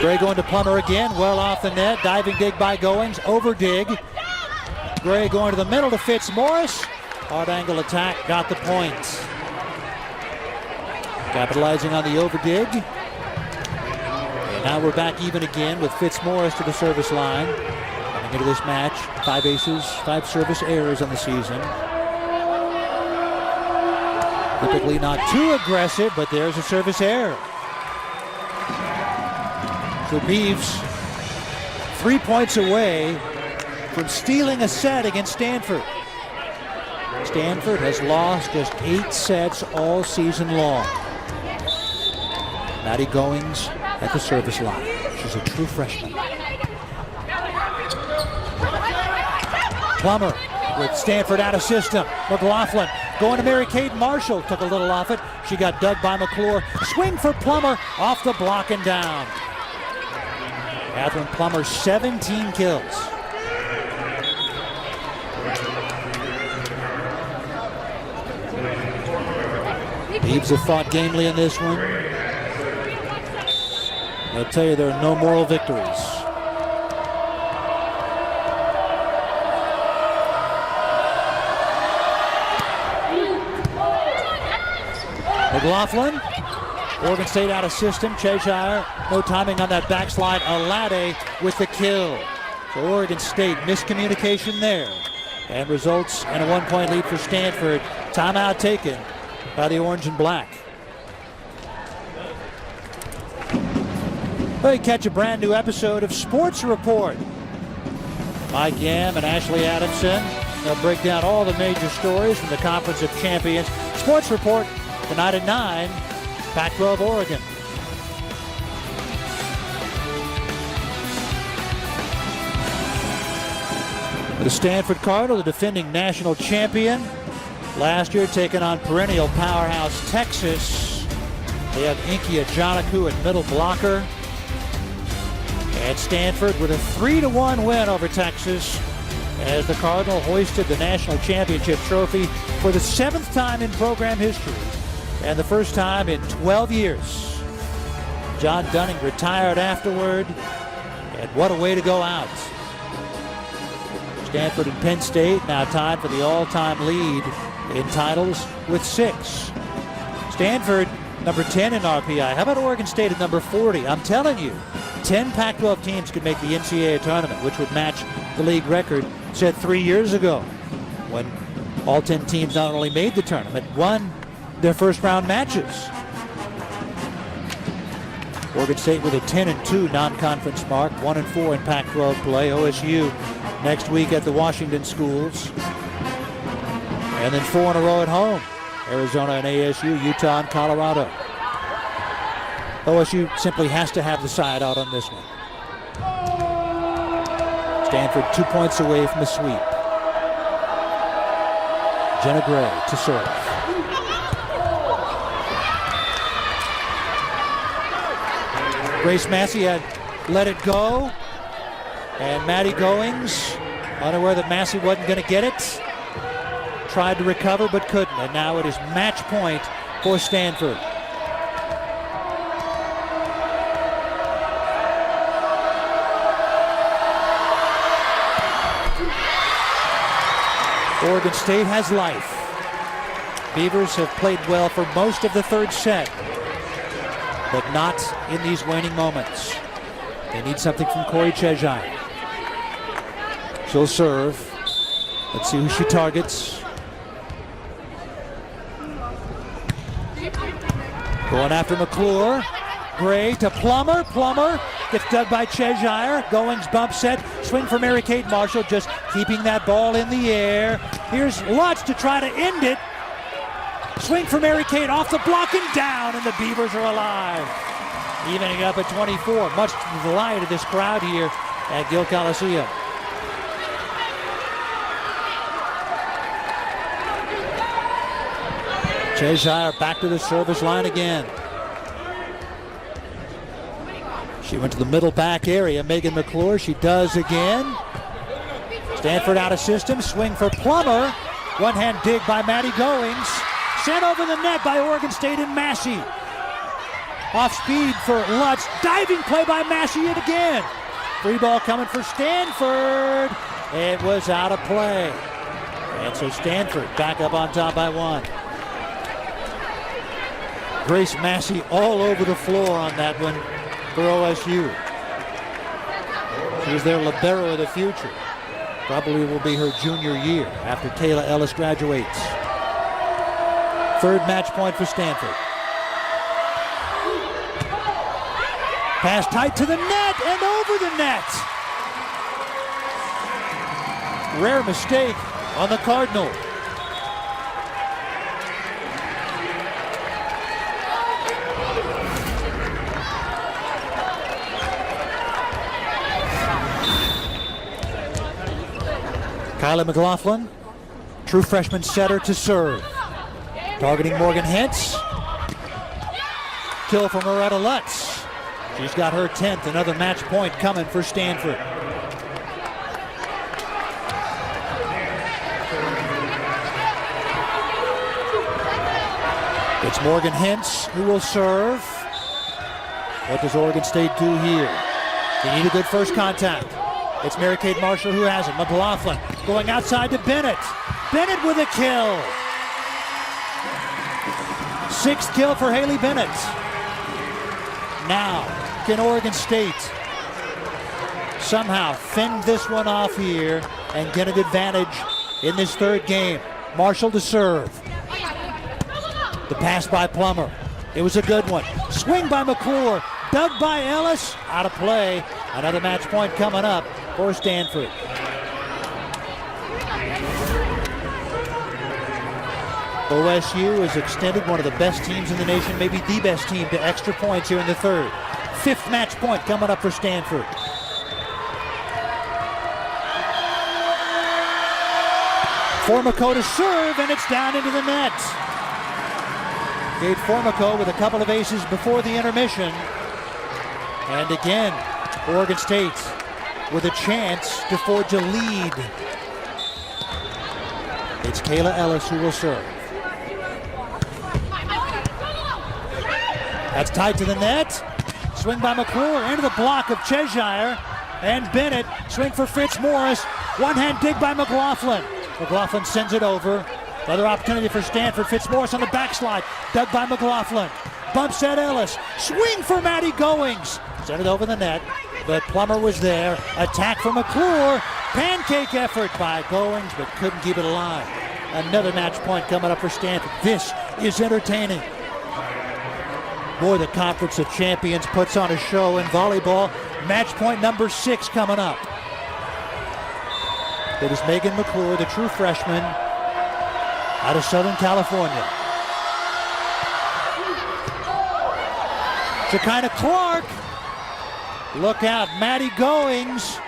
Gray going to Plummer again, well off the net. Diving dig by Goings, over dig. Gray going to the middle to Fitzmaurice. Hard angle attack, got the point. Capitalizing on the over dig. And now we're back even again with Fitzmaurice to the service line. Coming into this match, 5 aces, 5 service errors on the season. Typically not too aggressive, but there's a service error. So Beavs 3 points away from stealing a set against Stanford. Stanford has lost just 8 sets all season long. Maddie Goings at the service line. She's a true freshman. Plummer with Stanford out of system. McLaughlin going to Mary-Kate Marshall. Took a little off it. She got dug by McClure. Swing for Plummer off the block and down. Catherine Plummer, 17 kills. Beavs have fought gamely in this one. I'll tell you, there are no moral victories. McLaughlin, Oregon State out of system. Cheshire, no timing on that backslide. Alade with the kill. So Oregon State, miscommunication there. And results in a 1-point lead for Stanford. Timeout taken by the orange and black. Well, you catch a brand new episode of Sports Report. Mike Yam and Ashley Adamson. They'll break down all the major stories from the Conference of Champions. Sports Report tonight at 9. Pac-12 Oregon. The Stanford Cardinal, the defending national champion. Last year taking on perennial powerhouse Texas. They have Inky Ajanaku at middle blocker. And Stanford with a 3-1 win over Texas as the Cardinal hoisted the national championship trophy for the 7th time in program history. And the first time in 12 years. John Dunning retired afterward. And what a way to go out. Stanford and Penn State now tied for the all-time lead in titles with 6. Stanford, number 10 in RPI. How about Oregon State at number 40? I'm telling you, 10 Pac-12 teams could make the NCAA tournament, which would match the league record set 3 years ago when all 10 teams not only made the tournament, won their first round matches. Oregon State with a 10-2 non-conference mark, 1-4 in Pac-12 play. OSU next week at the Washington schools. And then 4 in a row at home. Arizona and ASU, Utah and Colorado. OSU simply has to have the side out on this one. Stanford 2 points away from the sweep. Jenna Gray to serve. Grace Massey had let it go. And Maddie Goings, unaware that Massey wasn't going to get it, tried to recover but couldn't. And now it is match point for Stanford. Oregon State has life. Beavers have played well for most of the third set, but not in these waning moments. They need something from Corey Cheshire. She'll serve. Let's see who she targets. Going after McClure. Gray to Plummer. Plummer gets dug by Cheshire. Goings bump set. Swing for Mary-Kate Marshall, just keeping that ball in the air. Here's Lutz to try to end it. Swing for Mary-Kate off the block and down, and the Beavers are alive. Evening up at 24, much to the delight of this crowd here at Gill Coliseum. Cheshire back to the service line again. She went to the middle back area. Megan McClure, she does again. Stanford out of system, swing for Plummer. One-hand dig by Maddie Goings. Sent over the net by Oregon State and Massey. Off speed for Lutz. Diving play by Massey yet again. Free ball coming for Stanford. It was out of play. And so Stanford back up on top by 1. Grace Massey all over the floor on that one for OSU. She's their libero of the future. Probably will be her junior year after Kayla Ellis graduates. Third match point for Stanford. Pass tight to the net and over the net. Rare mistake on the Cardinal. Kylie McLaughlin, true freshman setter to serve. Targeting Morgan Hintz. Kill from Loretta Lutz. She's got her 10th, another match point coming for Stanford. It's Morgan Hintz who will serve. What does Oregon State do here? They need a good first contact. It's Mary Kate Marshall who has it. McLaughlin going outside to Bennett. Bennett with a kill. 6th kill for Haley Bennett. Now, can Oregon State somehow fend this one off here and get an advantage in this third game? Marshall to serve. The pass by Plummer. It was a good one. Swing by McClure. Dug by Ellis. Out of play. Another match point coming up for Stanford. OSU has extended one of the best teams in the nation, maybe the best team, to extra points here in the third. 5th match point coming up for Stanford. Formico to serve, and it's down into the net. Gave Formico with a couple of aces before the intermission. And again, Oregon State with a chance to forge a lead. It's Kayla Ellis who will serve. That's tied to the net. Swing by McClure into the block of Cheshire. And Bennett, swing for Fitzmaurice. One-hand dig by McLaughlin. McLaughlin sends it over. Another opportunity for Stanford. Fitzmaurice on the backslide. Dug by McLaughlin. Bumps at Ellis. Swing for Maddie Goings. Sent it over the net. But Plummer was there. Attack from McClure. Pancake effort by Goings, but couldn't keep it alive. Another match point coming up for Stanford. This is entertaining. Boy, the Conference of Champions puts on a show in volleyball. Match point number 6 coming up. It is Megan McClure, the true freshman out of Southern California. Shekinah Clark. Look out, Maddie Goings.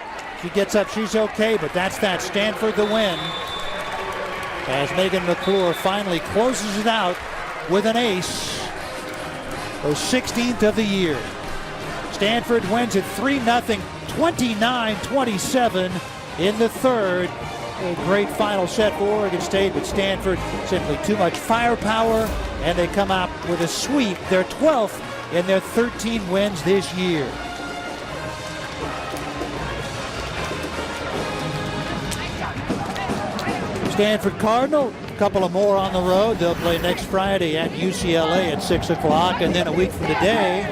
She gets up, she's okay, but that's that. Stanford the win. As Megan McClure finally closes it out with an ace. Her 16th of the year. Stanford wins it 3-0, 29-27 in the third. A great final set for Oregon State, but Stanford simply too much firepower, and they come out with a sweep. Their 12th in their 13 wins this year. Stanford Cardinal, a couple of more on the road. They'll play next Friday at UCLA at 6 o'clock, and then a week from today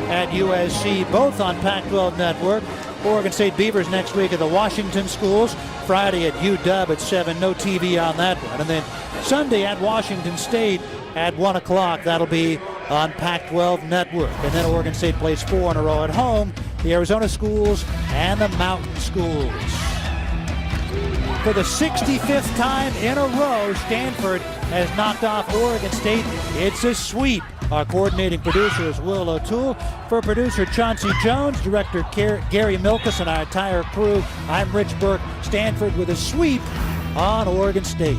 at USC, both on Pac-12 Network. Oregon State Beavers next week at the Washington schools. Friday at UW at 7, no TV on that one. And then Sunday at Washington State at 1 o'clock. That'll be on Pac-12 Network. And then Oregon State plays 4 in a row at home, the Arizona schools and the Mountain schools. For the 65th time in a row, Stanford has knocked off Oregon State. It's a sweep. Our coordinating producer is Will O'Toole. For producer Chauncey Jones, director Gary Milkus, and our entire crew, I'm Rich Burke. Stanford with a sweep on Oregon State.